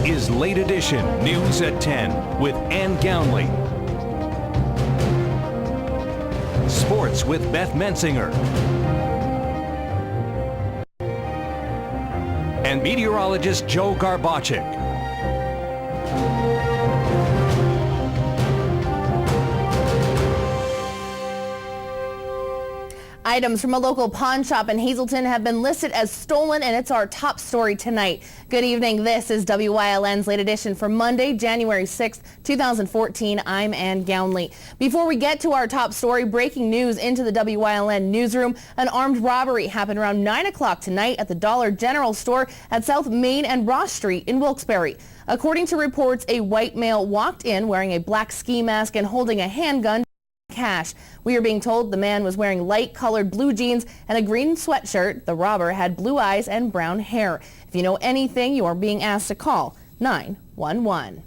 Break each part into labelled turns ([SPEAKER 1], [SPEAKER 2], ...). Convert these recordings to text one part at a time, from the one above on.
[SPEAKER 1] is Late Edition News at 10 with Ann Gownley. Sports with Beth Mensinger. And meteorologist Joe Garbacik.
[SPEAKER 2] Items from a local pawn shop in Hazleton have been listed as stolen, and it's our top story tonight. Good evening. This is WYLN's Late Edition for Monday, January 6th, 2014. I'm Ann Gownley. Before we get to our top story, breaking news into the WYLN newsroom. An armed robbery happened around 9 o'clock tonight at the Dollar General store at South Main and Ross Street in Wilkes-Barre. According to reports, a white male walked in wearing a black ski mask and holding a handgun. Cash. We are being told the man was wearing light-colored blue jeans and a green sweatshirt. The robber had blue eyes and brown hair. If you know anything, you are being asked to call 911.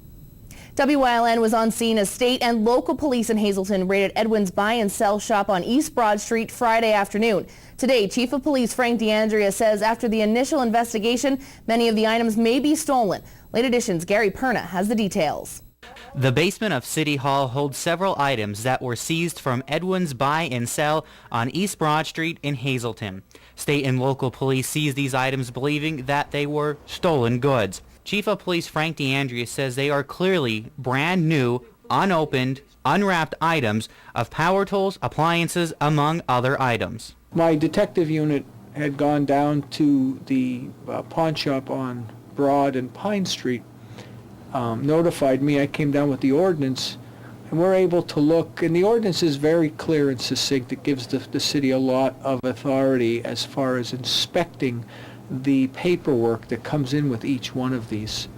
[SPEAKER 2] WYLN was on scene as state and local police in Hazleton raided Edwin's buy and sell shop on East Broad Street Friday afternoon. Today, Chief of Police Frank DeAndrea says after the initial investigation, many of the items may be stolen. Late Edition's Gary Perna has the details.
[SPEAKER 3] The basement of City Hall holds several items that were seized from Edwin's Buy and Sell on East Broad Street in Hazleton. State and local police seized these items believing that they were stolen goods. Chief of Police Frank DeAndrea says they are clearly brand new, unopened, unwrapped items of power tools, appliances, among other items.
[SPEAKER 4] My detective unit had gone down to the pawn shop on Broad and Pine Street. Notified me. I came down with the ordinance, and we're able to look, and the ordinance is very clear and succinct. It gives the city a lot of authority as far as inspecting the paperwork that comes in with each one of these.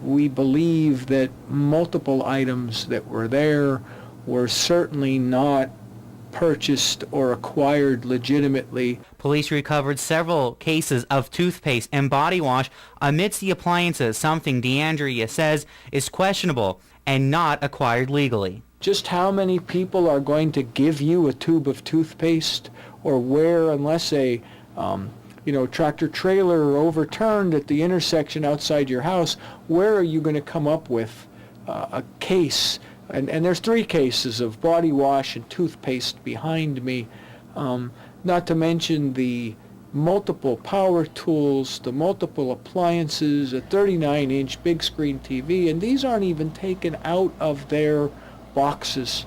[SPEAKER 4] We believe that multiple items that were there were certainly not purchased or acquired legitimately.
[SPEAKER 3] Police recovered several cases of toothpaste and body wash amidst the appliances, something DeAndrea says is questionable and not acquired legally.
[SPEAKER 4] Just how many people are going to give you a tube of toothpaste, or where, unless a tractor trailer overturned at the intersection outside your house, where are you going to come up with a case? And there's 3 cases of body wash and toothpaste behind me, not to mention the multiple power tools, the multiple appliances, a 39-inch big screen TV, and these aren't even taken out of their boxes.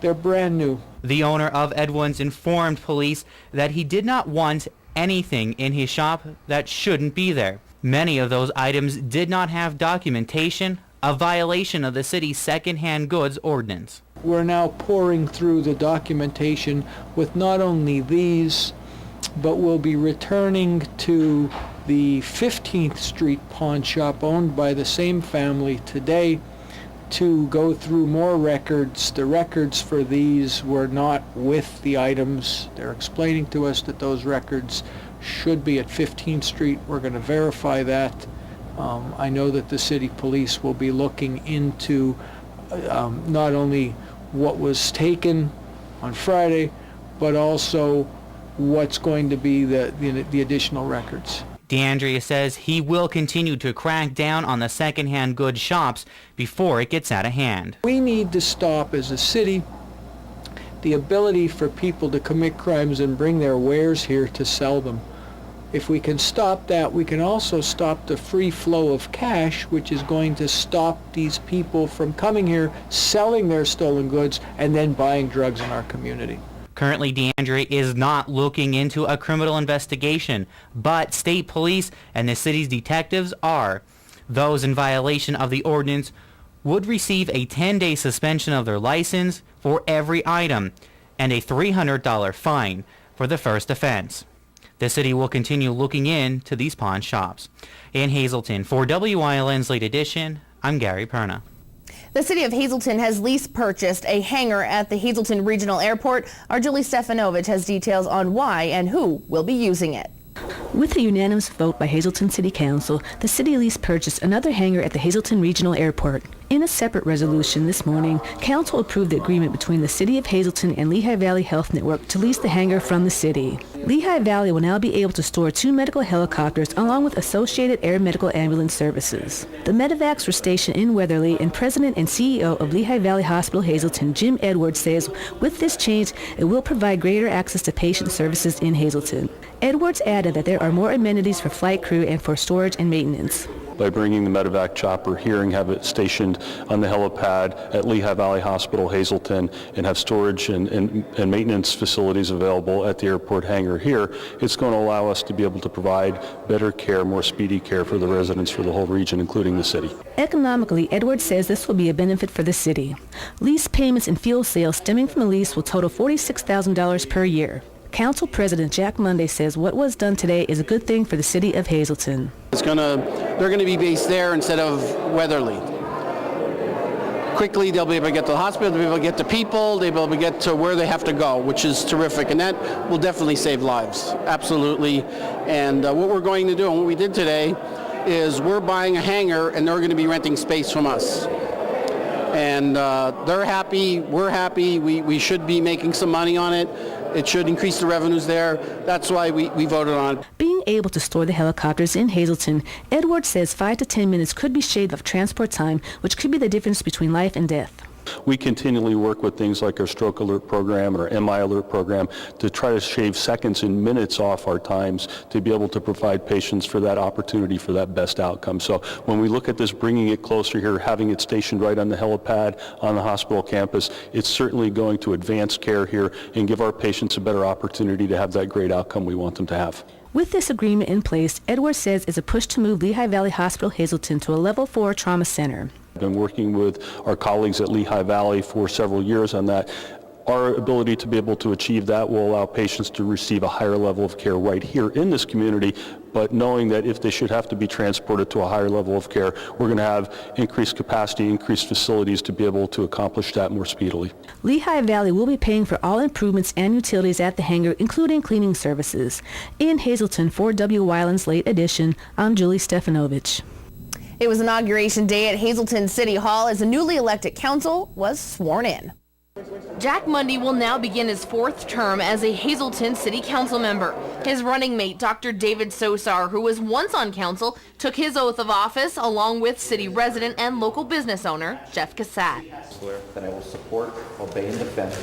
[SPEAKER 4] They're brand new.
[SPEAKER 3] The owner of Edwin's informed police that he did not want anything in his shop that shouldn't be there. Many of those items did not have documentation, a violation of the city's second-hand goods ordinance.
[SPEAKER 4] We're now pouring through the documentation with not only these, but we'll be returning to the 15th Street pawn shop owned by the same family today to go through more records. The records for these were not with the items. They're explaining to us that those records should be at 15th Street. We're going to verify that. I know that the city police will be looking into not only what was taken on Friday, but also what's going to be the additional records.
[SPEAKER 3] DeAndrea says he will continue to crack down on the second-hand goods shops before it gets out of hand.
[SPEAKER 4] We need to stop, as a city, the ability for people to commit crimes and bring their wares here to sell them. If we can stop that, we can also stop the free flow of cash, which is going to stop these people from coming here, selling their stolen goods, and then buying drugs in our community.
[SPEAKER 3] Currently, DeAndrea is not looking into a criminal investigation, but state police and the city's detectives are. Those in violation of the ordinance would receive a 10-day suspension of their license for every item and a $300 fine for the first offense. The city will continue looking into these pawn shops. In Hazleton, for WYLN's Late Edition, I'm Gary Perna.
[SPEAKER 2] The city of Hazleton has lease purchased a hangar at the Hazleton Regional Airport. Our Julie Stefanovic has details on why and who will be using it.
[SPEAKER 5] With a unanimous vote by Hazleton City Council, the city leased purchased another hangar at the Hazleton Regional Airport. In a separate resolution this morning, Council approved the agreement between the City of Hazleton and Lehigh Valley Health Network to lease the hangar from the city. Lehigh Valley will now be able to store 2 medical helicopters along with associated air medical ambulance services. The medevacs were stationed in Weatherly, and President and CEO of Lehigh Valley Hospital Hazelton, Jim Edwards, says with this change, it will provide greater access to patient services in Hazelton. Edwards added that there are more amenities for flight crew and for storage and maintenance.
[SPEAKER 6] By bringing the medevac chopper here and have it stationed on the helipad at Lehigh Valley Hospital, Hazelton, and have storage and maintenance facilities available at the airport hangar here, it's going to allow us to be able to provide better care, more speedy care for the residents for the whole region, including the city.
[SPEAKER 5] Economically, Edwards says this will be a benefit for the city. Lease payments and fuel sales stemming from the lease will total $46,000 per year. Council President Jack Monday says what was done today is a good thing for the city of Hazelton.
[SPEAKER 7] They're going to be based there instead of Weatherly. Quickly, they'll be able to get to the hospital, they'll be able to get to people, they'll be able to get to where they have to go, which is terrific. And that will definitely save lives, absolutely. And what we're going to do, and what we did today, is we're buying a hangar and they're going to be renting space from us. And they're happy, we're happy, we should be making some money on it. It should increase the revenues there. That's why we voted on it.
[SPEAKER 5] Being able to store the helicopters in Hazelton, Edwards says 5 to 10 minutes could be shaved off transport time, which could be the difference between life and death.
[SPEAKER 6] We continually work with things like our stroke alert program and our MI alert program to try to shave seconds and minutes off our times to be able to provide patients for that opportunity for that best outcome. So when we look at this, bringing it closer here, having it stationed right on the helipad on the hospital campus, it's certainly going to advance care here and give our patients a better opportunity to have that great outcome we want them to have.
[SPEAKER 5] With this agreement in place, Edwards says it's a push to move Lehigh Valley Hospital Hazelton to a Level 4 trauma center.
[SPEAKER 6] I've been working with our colleagues at Lehigh Valley for several years on that. Our ability to be able to achieve that will allow patients to receive a higher level of care right here in this community, but knowing that if they should have to be transported to a higher level of care, we're going to have increased capacity, increased facilities to be able to accomplish that more speedily.
[SPEAKER 5] Lehigh Valley will be paying for all improvements and utilities at the hangar, including cleaning services. In Hazelton, for WYLN's Late Edition, I'm Julie Stefanovich.
[SPEAKER 2] It was inauguration day at Hazelton City Hall as a newly elected council was sworn in. Jack Monday will now begin his 4th term as a Hazelton City Council member. His running mate, Dr. David Sosar, who was once on council, took his oath of office along with city resident and local business owner, Jeff Cassat.
[SPEAKER 8] That I will support, obey, and defend
[SPEAKER 9] the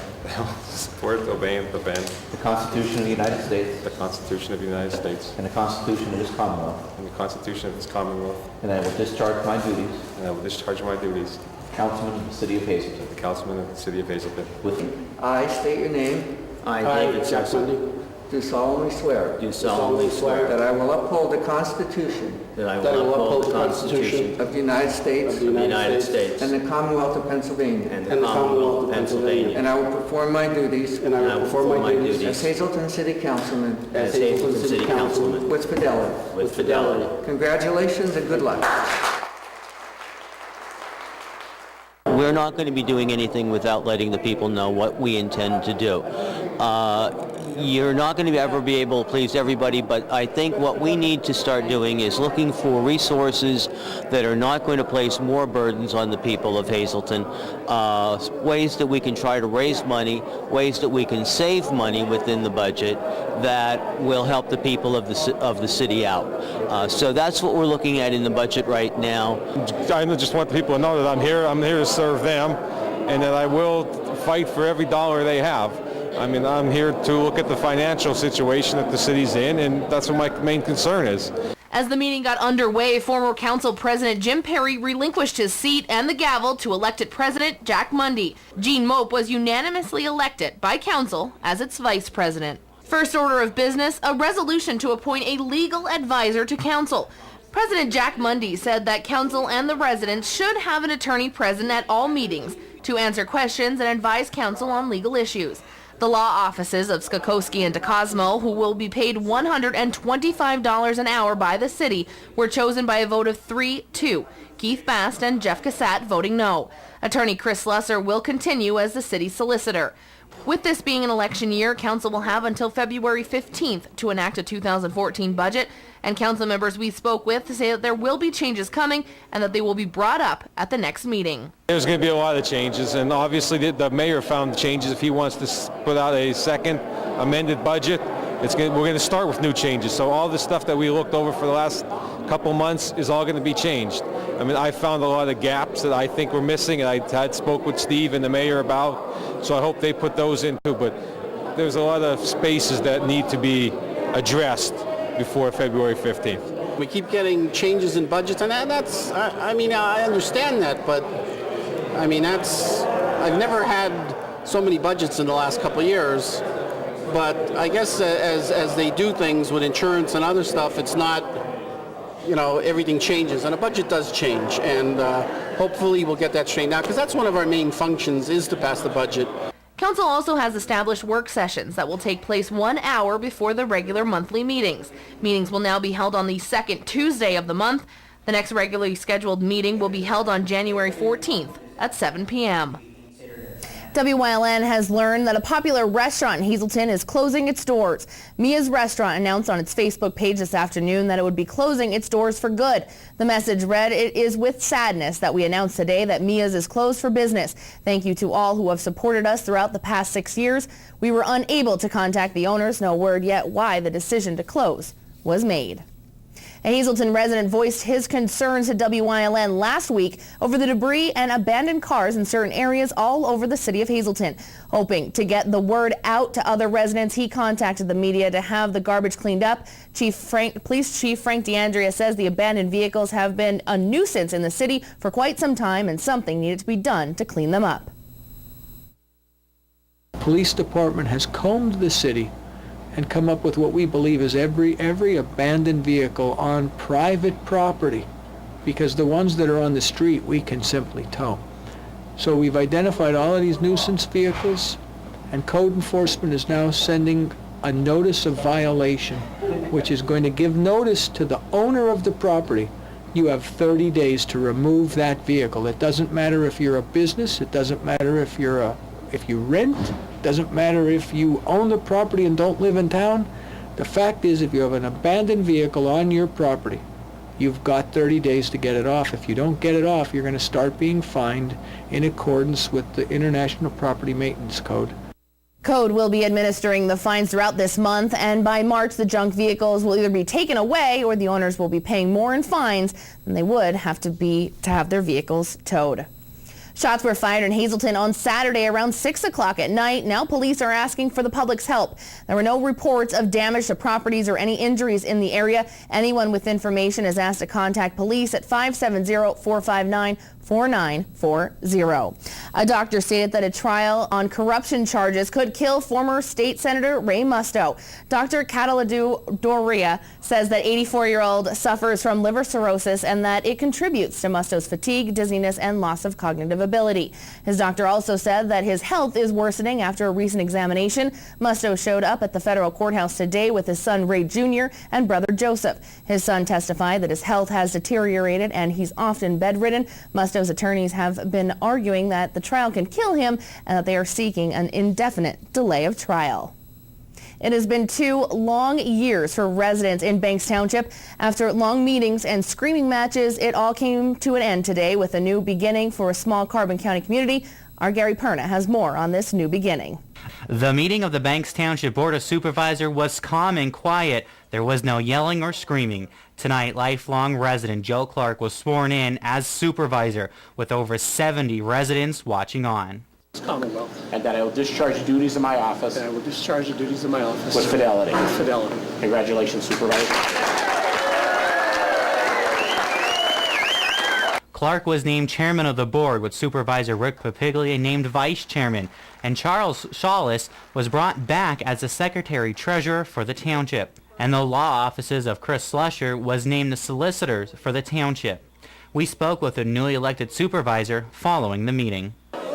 [SPEAKER 8] Constitution of the United States
[SPEAKER 9] the Constitution of the United States
[SPEAKER 8] and the Constitution of this Commonwealth,
[SPEAKER 9] and the Constitution of this Commonwealth,
[SPEAKER 8] and that I will discharge my duties
[SPEAKER 9] and I will discharge my duties
[SPEAKER 8] as Councilman of the City of Hazelton.
[SPEAKER 9] as Councilman of the City of Hazelton.
[SPEAKER 8] With me.
[SPEAKER 10] I state your name.
[SPEAKER 8] I, David Sosar,
[SPEAKER 10] Do solemnly swear.
[SPEAKER 8] do solemnly swear
[SPEAKER 10] That I will uphold the Constitution
[SPEAKER 8] that I will uphold the Constitution
[SPEAKER 10] of the United States
[SPEAKER 8] of the United States
[SPEAKER 10] and the Commonwealth of Pennsylvania.
[SPEAKER 8] and the Commonwealth of Pennsylvania,
[SPEAKER 10] And I will perform my duties
[SPEAKER 8] and I will perform my duties
[SPEAKER 10] as Hazelton City Councilman
[SPEAKER 8] as Hazelton City Councilman
[SPEAKER 10] with fidelity.
[SPEAKER 8] with fidelity.
[SPEAKER 10] Congratulations and good luck.
[SPEAKER 11] We're not going to be doing anything without letting the people know what we intend to do. You're not going to ever be able to please everybody, but I think what we need to start doing is looking for resources that are not going to place more burdens on the people of Hazelton, ways that we can try to raise money, ways that we can save money within the budget that will help the people of the city out. So that's what we're looking at in the budget right now.
[SPEAKER 12] I just want the people to know that I'm here to serve them, and that I will fight for every dollar they have. I mean, I'm here to look at the financial situation that the city's in, and that's what my main concern is.
[SPEAKER 2] As the meeting got underway, former council president Jim Perry relinquished his seat and the gavel to elected president Jack Monday. Gene Mope was unanimously elected by council as its vice president. First order of business, a resolution to appoint a legal advisor to council. President Jack Monday said that council and the residents should have an attorney present at all meetings to answer questions and advise council on legal issues. The law offices of Skokowski and DeCosmo, who will be paid $125 an hour by the city, were chosen by a vote of 3-2, Keith Bast and Jeff Cassat voting no. Attorney Chris Lesser will continue as the city solicitor. With this being an election year, council will have until February 15th to enact a 2014 budget, and council members we spoke with say that there will be changes coming and that they will be brought up at the next meeting.
[SPEAKER 12] There's going to be a lot of changes, and obviously the mayor found changes if he wants to put out a second amended budget. we're going to start with new changes. So all the stuff that we looked over for the last couple months is all going to be changed. I mean, I found a lot of gaps that I think were missing, and I spoke with Steve and the mayor about, so I hope they put those in too. But there's a lot of spaces that need to be addressed before February 15th.
[SPEAKER 7] We keep getting changes in budgets, and that's, I mean, I understand that, but I mean, I've never had so many budgets in the last couple of years, but I guess as they do things with insurance and other stuff, it's not, you know, everything changes, and a budget does change, and hopefully we'll get that straightened out, because that's one of our main functions, is to pass the budget.
[SPEAKER 2] Council also has established work sessions that will take place 1 hour before the regular monthly meetings. Meetings will now be held on the second Tuesday of the month. The next regularly scheduled meeting will be held on January 14th at 7 p.m. WYLN has learned that a popular restaurant in Hazelton is closing its doors. Mia's Restaurant announced on its Facebook page this afternoon that it would be closing its doors for good. The message read, "It is with sadness that we announce today that Mia's is closed for business. Thank you to all who have supported us throughout the past 6 years. We were unable to contact the owners. No word yet why the decision to close was made." A Hazelton resident voiced his concerns to WYLN last week over the debris and abandoned cars in certain areas all over the city of Hazelton. Hoping to get the word out to other residents, he contacted the media to have the garbage cleaned up. Police Chief Frank DeAndrea says the abandoned vehicles have been a nuisance in the city for quite some time and something needed to be done to clean them up.
[SPEAKER 4] The police department has combed the city and come up with what we believe is every abandoned vehicle on private property, because the ones that are on the street we can simply tow. So we've identified all of these nuisance vehicles, and code enforcement is now sending a notice of violation, which is going to give notice to the owner of the property. You have 30 days to remove that vehicle. It doesn't matter if you're a business, it doesn't matter if you rent, doesn't matter if you own the property and don't live in town. The fact is, if you have an abandoned vehicle on your property, you've got 30 days to get it off. If you don't get it off, you're going to start being fined in accordance with the International Property Maintenance Code.
[SPEAKER 2] Code will be administering the fines throughout this month, and by March, the junk vehicles will either be taken away or the owners will be paying more in fines than they would have to have their vehicles towed. Shots were fired in Hazelton on Saturday around 6 o'clock at night. Now police are asking for the public's help. There were no reports of damage to properties or any injuries in the area. Anyone with information is asked to contact police at 570-459-4940. A doctor stated that a trial on corruption charges could kill former state senator Ray Musto. Dr. Cataladu Doria says that 84-year-old suffers from liver cirrhosis and that it contributes to Musto's fatigue, dizziness, and loss of cognitive ability. His doctor also said that his health is worsening after a recent examination. Musto showed up at the federal courthouse today with his son Ray Jr. and brother Joseph. His son testified that his health has deteriorated and he's often bedridden. Musto's attorneys have been arguing that the trial can kill him and that they are seeking an indefinite delay of trial. It has been 2 long years for residents in Banks Township. After long meetings and screaming matches, it all came to an end today with a new beginning for a small Carbon County community. Our Gary Perna has more on this new beginning.
[SPEAKER 3] The meeting of the Banks Township Board of Supervisors was calm and quiet. There was no yelling or screaming. Tonight, lifelong resident Joe Clark was sworn in as supervisor with over 70 residents watching on.
[SPEAKER 13] Commonwealth. And that I will discharge the duties of my office.
[SPEAKER 14] That I will discharge the duties of my office.
[SPEAKER 13] With fidelity.
[SPEAKER 14] With fidelity.
[SPEAKER 13] Congratulations, Supervisor.
[SPEAKER 3] Clark was named chairman of the board, with Supervisor Rick Papiglia named vice chairman, and Charles Shawless was brought back as the secretary-treasurer for the township. And the law offices of Chris Slusher was named the solicitors for the township. We spoke with a newly elected supervisor following the meeting.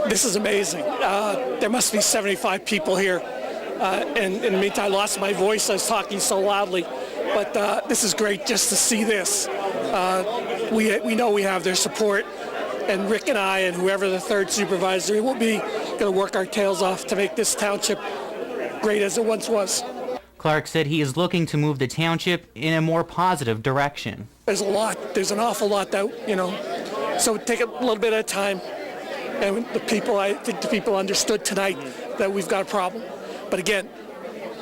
[SPEAKER 14] This is amazing. There must be 75 people here. And in the meantime, I lost my voice. I was talking so loudly. But this is great just to see this. We know we have their support. And Rick and I and whoever the third supervisor will be going to work our tails off to make this township great as it once was.
[SPEAKER 3] Clark said he is looking to move the township in a more positive direction.
[SPEAKER 14] There's a lot. There's an awful lot that, so take a little bit at a time. And I think the people understood tonight that we've got a problem. But again,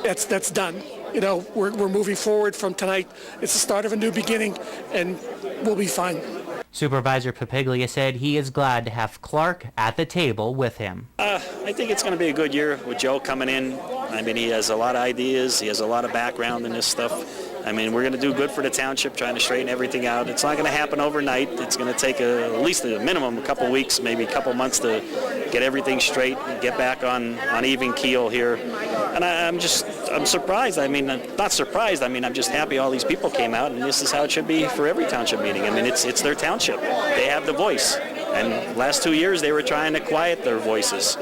[SPEAKER 14] that's done. we're moving forward from tonight. It's the start of a new beginning, and we'll be fine.
[SPEAKER 3] Supervisor Papiglia said he is glad to have Clark at the table with him.
[SPEAKER 15] I think it's going to be a good year with Joe coming in. I mean, he has a lot of ideas. He has a lot of background in this stuff. I mean, we're going to do good for the township, trying to straighten everything out. It's not going to happen overnight. It's going to take at least a minimum a couple weeks, maybe a couple months to get everything straight, get back on even keel here. And I'm surprised. I mean, not surprised. I mean, I'm just happy all these people came out, and this is how it should be for every township meeting. I mean, it's their township. They have the voice. And last 2 years, they were trying to quiet their voices.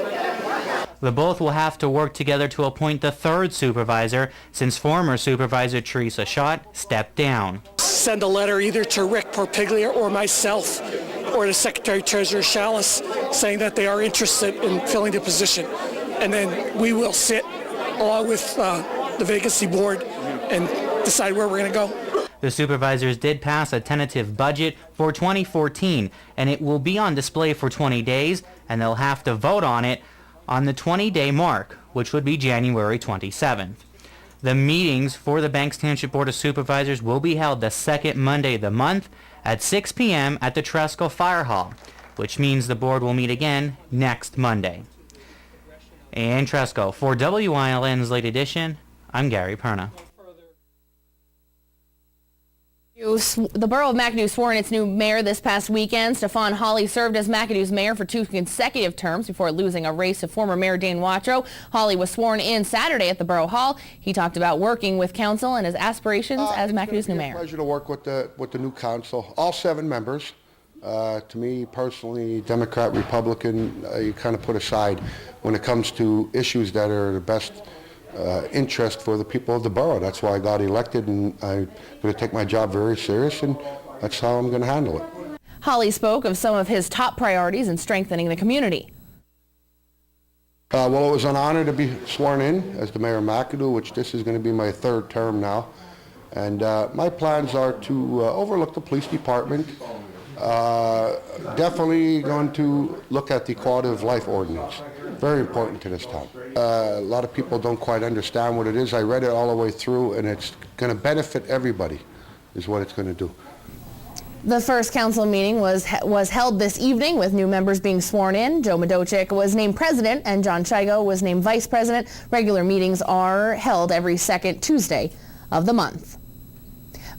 [SPEAKER 3] The both will have to work together to appoint the third supervisor, since former Supervisor Teresa Schott stepped down.
[SPEAKER 14] Send a letter either to Rick Porpiglia or myself or to Secretary Treasurer Chalice saying that they are interested in filling the position. And then we will sit along with the vacancy board and decide where we're going to go.
[SPEAKER 3] The supervisors did pass a tentative budget for 2014, and it will be on display for 20 days, and they'll have to vote on it on the 20-day mark, which would be January 27th. The meetings for the Banks Township Board of Supervisors will be held the second Monday of the month at 6 p.m. at the Tresco Fire Hall, which means the board will meet again next Monday. In Tresco, for WILN's Late Edition, I'm Gary Perna.
[SPEAKER 2] The borough of McAdoo swore in its new mayor this past weekend. Stefan Hawley served as McAdoo's mayor for 2 consecutive terms before losing a race to former Mayor Dane Watrow. Hawley was sworn in Saturday at the Borough Hall. He talked about working with council and his aspirations as McAdoo's new mayor.
[SPEAKER 16] It's a pleasure to work with the new council, all 7 members. To me personally, Democrat, Republican, you kind of put aside when it comes to issues that are the best interest for the people of the borough. That's why I got elected, and I'm going to take my job very serious, and that's how I'm going to handle it.
[SPEAKER 2] Hawley spoke of some of his top priorities in strengthening the community.
[SPEAKER 16] Well, it was an honor to be sworn in as the mayor of McAdoo, which this is going to be my 3rd term now. And my plans are to overlook the police department. Definitely going to look at the quality of life ordinance. Very important to this town. A lot of people don't quite understand what it is. I read it all the way through, and it's going to benefit everybody, is what it's going to do.
[SPEAKER 2] The first council meeting was held this evening with new members being sworn in. Joe Madochik was named president and John Chigo was named vice president. Regular meetings are held every second Tuesday of the month.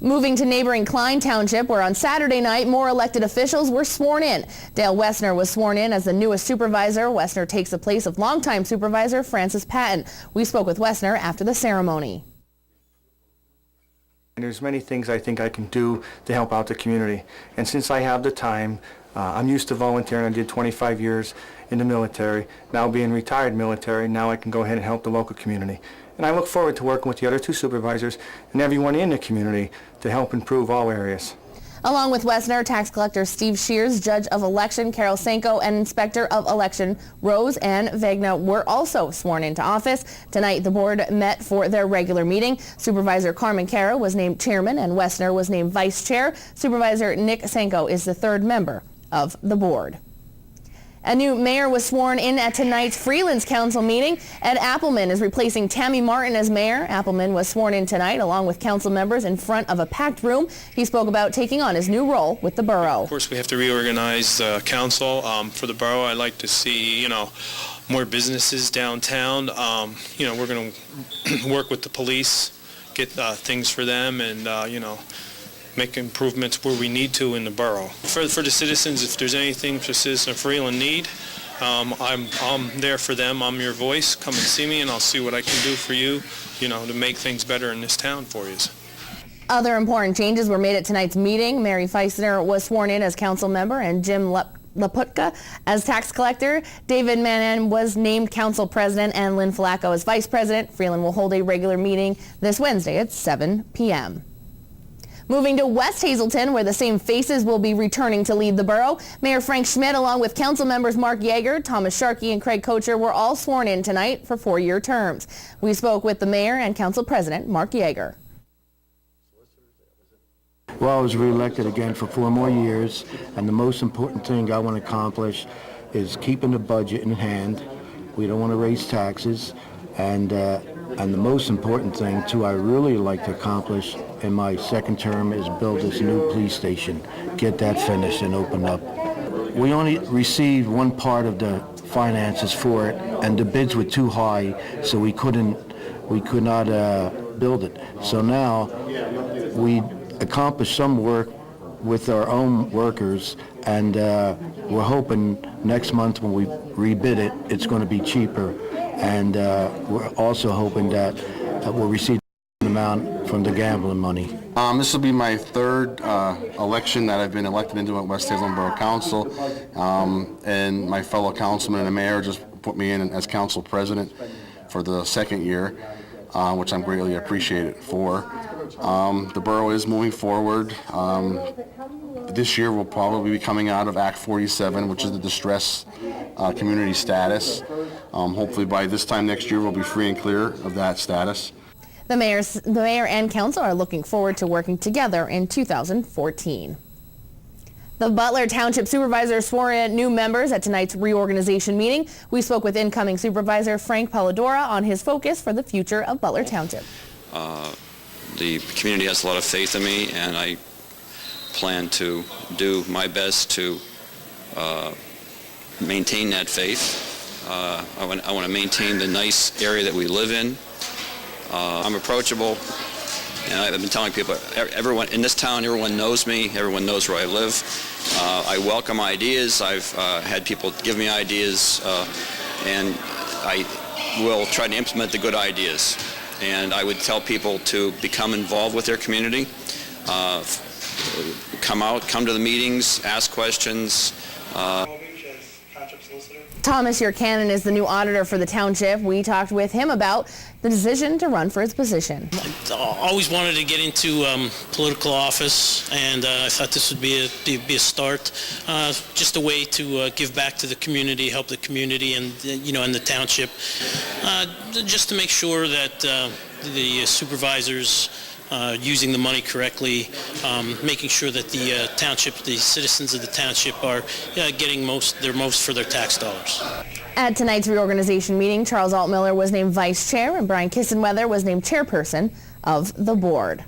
[SPEAKER 2] Moving to neighboring Klein Township, where on Saturday night more elected officials were sworn in. Dale Wessner was sworn in as the newest supervisor. Wessner takes the place of longtime supervisor Francis Patton. We spoke with Wessner after the ceremony.
[SPEAKER 17] And there's many things I think I can do to help out the community. And since I have the time, I'm used to volunteering. I did 25 years in the military. Now being retired military, now I can go ahead and help the local community. And I look forward to working with the other 2 supervisors and everyone in the community to help improve all areas.
[SPEAKER 2] Along with Wessner, tax collector Steve Shears, judge of election Carol Sanko, and inspector of election Rose Ann Vegna were also sworn into office. Tonight, the board met for their regular meeting. Supervisor Carmen Cara was named chairman and Wessner was named vice chair. Supervisor Nick Sanko is the 3rd member of the board. A new mayor was sworn in at tonight's Freelands Council meeting. Ed Appleman is replacing Tammy Martin as mayor. Appleman was sworn in tonight along with council members in front of a packed room. He spoke about taking on his new role with the borough.
[SPEAKER 18] Of course, we have to reorganize the council. For the borough, I'd like to see, more businesses downtown. We're going to work with the police, get things for them, and, make improvements where we need to in the borough. For the citizens, if there's anything for citizens of Freeland need, I'm there for them. I'm your voice. Come and see me, and I'll see what I can do for you, to make things better in this town for you.
[SPEAKER 2] Other important changes were made at tonight's meeting. Mary Feisner was sworn in as council member and Jim Laputka as tax collector. David Manan was named council president and Lynn Flacco as vice president. Freeland will hold a regular meeting this Wednesday at 7 p.m. Moving to West Hazelton, where the same faces will be returning to lead the borough. Mayor Frank Schmidt, along with council members Mark Yeager, Thomas Sharkey, and Craig Kocher, were all sworn in tonight for 4-year terms. We spoke with the mayor and council president, Mark Yeager.
[SPEAKER 19] Well, I was reelected again for 4 more years, and the most important thing I want to accomplish is keeping the budget in hand. We don't want to raise taxes, and And the most important thing, too, I really like to accomplish in my second term is build this new police station, get that finished and opened up. We only received one part of the finances for it, and the bids were too high, so we could not build it. So now we accomplished some work with our own workers, and we're hoping next month when we rebid it, it's going to be cheaper. And we're also hoping that we'll receive an amount from the gambling money.
[SPEAKER 20] This will be my third election that I've been elected into at West Hazelton Borough Council, and my fellow councilman and the mayor just put me in as council president for the second year, which I'm greatly appreciated for. The borough is moving forward. This year we'll probably be coming out of Act 47, which is the distress community status. Hopefully by this time next year we'll be free and clear of that status.
[SPEAKER 2] The mayor and council are looking forward to working together in 2014. The Butler Township Supervisor swore in new members at tonight's reorganization meeting. We spoke with incoming Supervisor Frank Polidora on his focus for the future of Butler Township.
[SPEAKER 21] The community has a lot of faith in me, and I plan to do my best to maintain that faith. I want to maintain the nice area that we live in. I'm approachable, and I've been telling people, everyone in this town, everyone knows me, everyone knows where I live. I welcome ideas. I've had people give me ideas, and I will try to implement the good ideas. And I would tell people to become involved with their community, come to the meetings, ask questions.
[SPEAKER 2] Thomas Urcanon is the new auditor for the township. We talked with him about the decision to run for his position.
[SPEAKER 22] I always wanted to get into political office, and I thought this would be a start, just a way to give back to the community, help the community, and and the township, just to make sure that the supervisors using the money correctly, making sure that the township, the citizens of the township are getting their most for their tax dollars.
[SPEAKER 2] At tonight's reorganization meeting, Charles Altmiller was named vice chair and Brian Kissenweather was named chairperson of the board.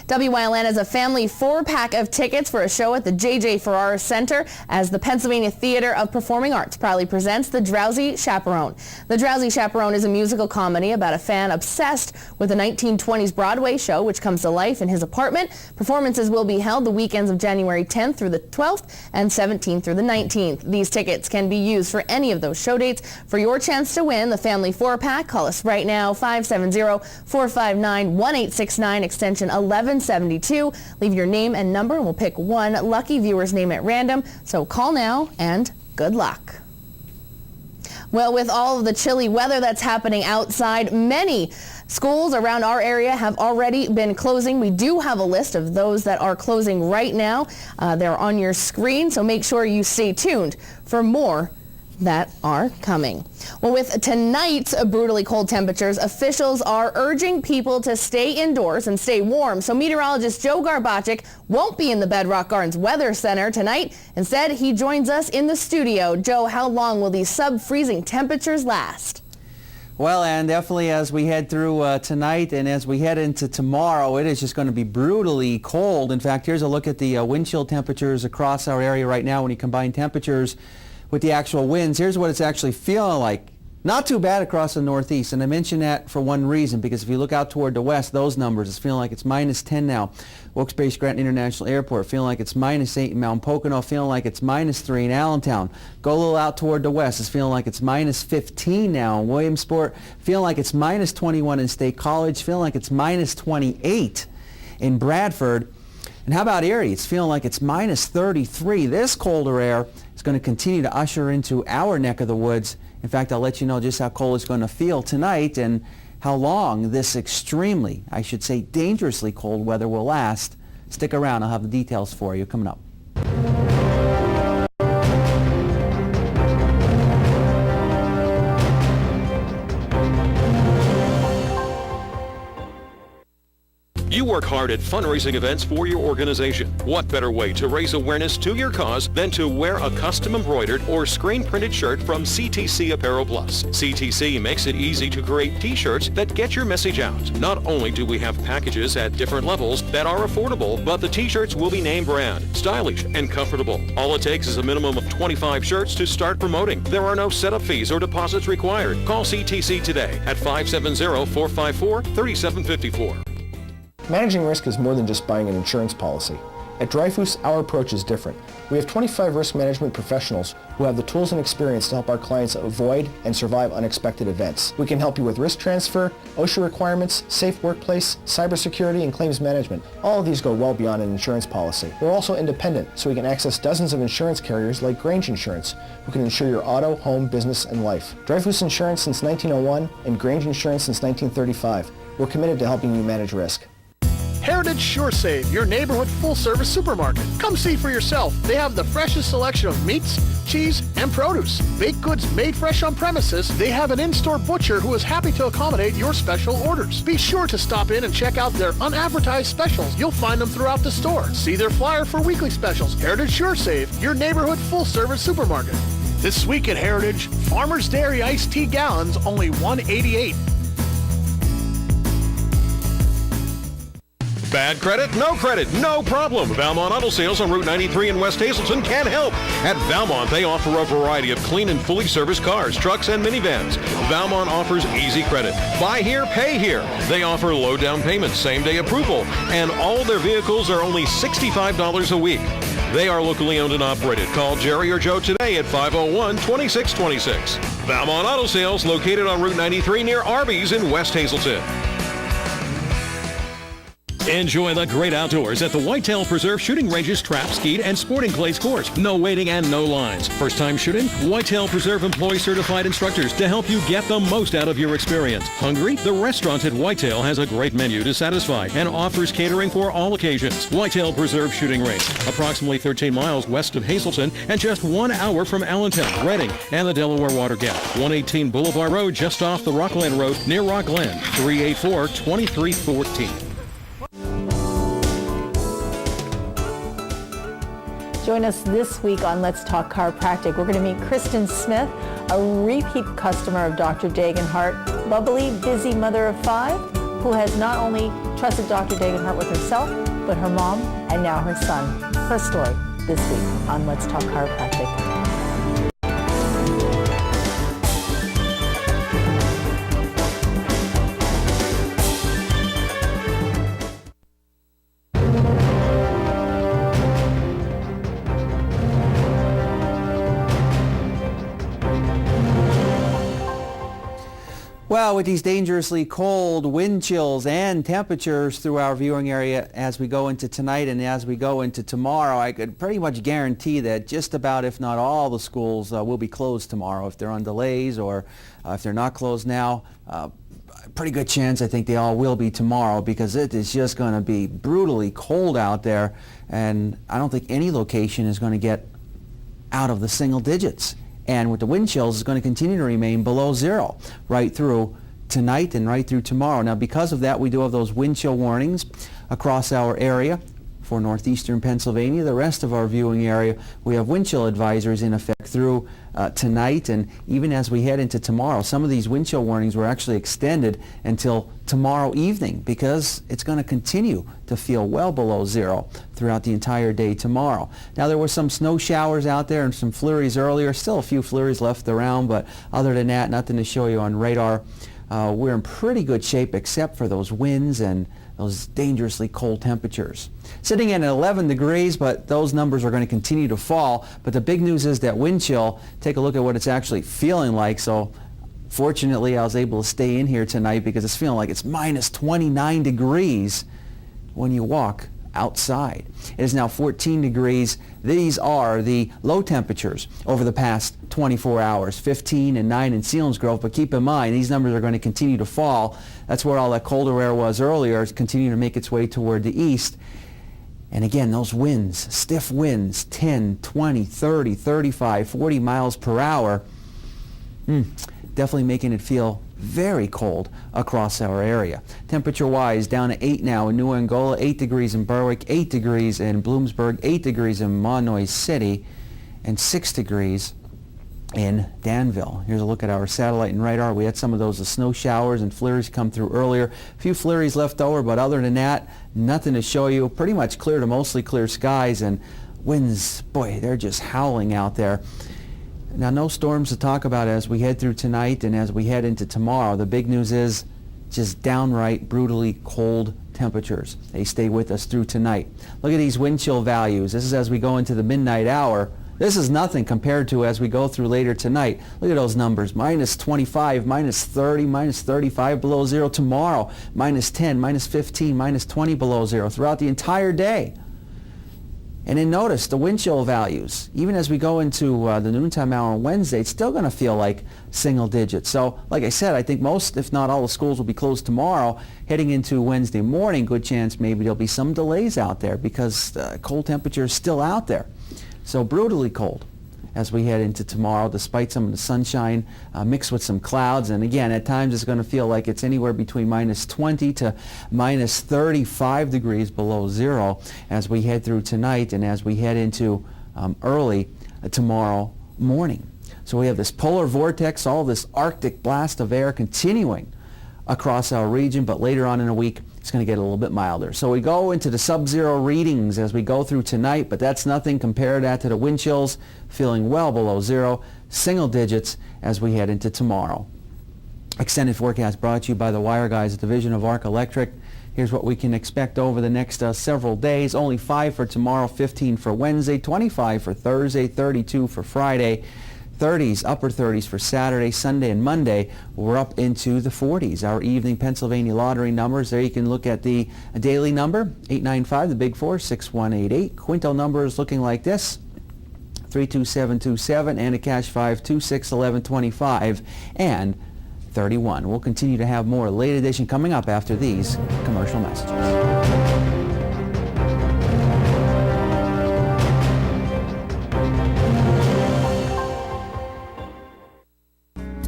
[SPEAKER 2] WYLN has a family 4-pack of tickets for a show at the J.J. Farrar Center as the Pennsylvania Theater of Performing Arts proudly presents The Drowsy Chaperone. The Drowsy Chaperone is a musical comedy about a fan obsessed with a 1920s Broadway show which comes to life in his apartment. Performances will be held the weekends of January 10th through the 12th and 17th through the 19th. These tickets can be used for any of those show dates. For your chance to win the family 4-pack, call us right now, 570-459-1869, extension 1172. Leave your name and number and we'll pick one lucky viewer's name at random. So call now and good luck. Well, with all of the chilly weather that's happening outside, many schools around our area have already been closing. We do have a list of those that are closing right now. They're on your screen, so make sure you stay tuned for more that are coming. Well, with tonight's brutally cold temperatures, officials are urging people to stay indoors and stay warm. So meteorologist Joe Garbacik won't be in the Bedrock Gardens Weather Center tonight. Instead, he joins us in the studio. Joe, how long will these sub-freezing temperatures last?
[SPEAKER 23] Well, and definitely as we head through tonight and as we head into tomorrow, it is just going to be brutally cold. In fact, here's a look at the wind chill temperatures across our area right now when you combine temperatures with the actual winds. Here's what it's actually feeling like. Not too bad across the northeast, and I mention that for one reason, because if you look out toward the west, those numbers, it's feeling like it's -10 now. Wilkes-Barre Scranton International Airport feeling like it's -8 in Mount Pocono, feeling like it's -3 in Allentown. Go a little out toward the west, it's feeling like it's -15 now in Williamsport, feeling like it's -21 in State College, feeling like it's -28 in Bradford. And how about Erie? It's feeling like it's -33. This colder air is going to continue to usher into our neck of the woods. In fact, I'll let you know just how cold it's going to feel tonight and how long this extremely, I should say dangerously cold weather will last. Stick around. I'll have the details for you coming up.
[SPEAKER 1] You
[SPEAKER 5] work hard at fundraising events for your organization. What better way to raise awareness to your cause than to wear a custom embroidered or screen printed shirt from CTC Apparel Plus. CTC makes it easy to create t-shirts that get your message out. Not only do we have packages at different levels that are affordable, but the t-shirts will be name brand, stylish, and comfortable. All it takes is a minimum of 25 shirts to start promoting. There are no setup fees or deposits required. Call CTC today at 570-454-3754.
[SPEAKER 6] Managing risk is more than just buying an insurance policy. At Dreyfus, our approach is different. We have 25 risk management professionals who have the tools and experience to help our clients avoid and survive unexpected events. We can help you with risk transfer, OSHA requirements, safe workplace, cybersecurity, and claims management. All of these go well beyond an insurance policy. We're also independent, so we can access dozens of insurance carriers like Grange Insurance, who can insure your auto, home, business, and life. Dreyfus Insurance since 1901 and Grange Insurance since 1935. We're committed to helping you manage risk.
[SPEAKER 9] Heritage SureSave, your neighborhood full-service supermarket. Come see for yourself. They have the freshest selection of meats, cheese, and produce. Baked goods made fresh on premises. They have an in-store butcher who is happy to accommodate your special orders. Be sure to stop in and check out their unadvertised specials. You'll find them throughout the store. See their flyer for weekly specials. Heritage SureSave, your neighborhood full-service supermarket. This week at Heritage, Farmer's Dairy iced tea gallons only $1.88.
[SPEAKER 5] Bad credit? No credit, no problem. Valmont Auto Sales on Route 93 in West Hazelton can help. At Valmont, they offer a variety of clean and fully serviced cars, trucks, and minivans. Valmont offers easy credit. Buy here, pay here. They offer low down payments, same-day approval, and all their vehicles are only $65 a week. They are locally owned and operated. Call Jerry or Joe today at 501-2626. Valmont Auto Sales, located on Route 93 near Arby's in West Hazelton. Enjoy the great outdoors at the Whitetail Preserve Shooting Range's Trap, Skeet, and Sporting Clays course. No waiting and no lines. First time shooting? Whitetail Preserve employs certified instructors to help you get the most out of your experience. Hungry? The restaurant at Whitetail has a great menu to satisfy and offers catering for all occasions. Whitetail Preserve Shooting Range, approximately 13 miles west of Hazelton and just 1 hour from Allentown, Reading, and the Delaware Water Gap. 118 Boulevard Road, just off the Rockland Road near Rockland. 384-2314.
[SPEAKER 24] Join us this week on Let's Talk Chiropractic. We're going to meet Kristen Smith, a repeat customer of Dr. Dagenhart, bubbly, busy mother of 5, who has not only trusted Dr. Dagenhart with herself, but her mom and now her son. Her story this week on Let's Talk Chiropractic.
[SPEAKER 23] Well, with these dangerously cold wind chills and temperatures through our viewing area as we go into tonight and as we go into tomorrow, I could pretty much guarantee that just about, if not all, the schools will be closed tomorrow. If they're on delays or if they're not closed now, pretty good chance I think they all will be tomorrow, because it is just going to be brutally cold out there, and I don't think any location is going to get out of the single digits. And with the wind chills, it's going to continue to remain below zero right through tonight and right through tomorrow. Now, because of that, we do have those wind chill warnings across our area for northeastern Pennsylvania. The rest of our viewing area, we have wind chill advisories in effect through tonight, and even as we head into tomorrow. Some of these wind chill warnings were actually extended until tomorrow evening, because it's going to continue to feel well below zero throughout the entire day tomorrow. Now, there were some snow showers out there and some flurries earlier. Still a few flurries left around, but other than that, nothing to show you on radar. We're in pretty good shape except for those winds and those dangerously cold temperatures. Sitting at 11 degrees, but those numbers are going to continue to fall. But the big news is that wind chill, take a look at what it's actually feeling like. So fortunately, I was able to stay in here tonight, because it's feeling like it's minus 29 degrees when you walk outside. It is now 14 degrees. These are the low temperatures over the past 24 hours, 15 and 9 in Selinsgrove. But keep in mind, these numbers are going to continue to fall. That's where all that colder air was earlier. It's continuing to make its way toward the east. And again, those winds, stiff winds, 10, 20, 30, 35, 40 miles per hour, definitely making it feel very cold across our area. Temperature-wise, down to 8 now in New Angola, 8 degrees in Berwick, 8 degrees in Bloomsburg, 8 degrees in Monoy City, and 6 degrees in Danville. Here's a look at our satellite and radar. We had some of those snow showers and flurries come through earlier. A few flurries left over, but other than that, nothing to show you. Pretty much clear to mostly clear skies, and winds, boy, they're just howling out there. Now, no storms to talk about as we head through tonight and as we head into tomorrow. The big news is just downright brutally cold temperatures. They stay with us through tonight. Look at these wind chill values. This is as we go into the midnight hour. This is nothing compared to as we go through later tonight. Look at those numbers. Minus 25, minus 30, minus 35 below zero. Tomorrow, minus 10, minus 15, minus 20 below zero throughout the entire day. And then notice the wind chill values. Even as we go into the noontime hour on Wednesday, it's still going to feel like single digits. So, like I said, I think most, if not all, the schools will be closed tomorrow. Heading into Wednesday morning, good chance maybe there'll be some delays out there because cold temperature is still out there. So brutally cold as we head into tomorrow, despite some of the sunshine mixed with some clouds. And again, at times it's going to feel like it's anywhere between minus 20 to minus 35 degrees below zero as we head through tonight and as we head into early tomorrow morning. So we have this polar vortex, all this Arctic blast of air continuing across our region, but later on in the week, it's going to get a little bit milder. So we go into the sub-zero readings as we go through tonight, but that's nothing. Compare that to the wind chills, feeling well below zero, single digits as we head into tomorrow. Extended forecast brought to you by the Wire Guys, Division of Arc Electric. Here's what we can expect over the next several days. Only 5 for tomorrow, 15 for Wednesday, 25 for Thursday, 32 for Friday. 30s, upper 30s for Saturday, Sunday, and Monday. We're up into the 40s. Our evening Pennsylvania lottery numbers, there you can look at the daily number, 895, the big 4, 6188. Quinto numbers looking like this, 32727, and a cash 5, 261125, and 31. We'll continue to have more late edition coming up after these commercial messages.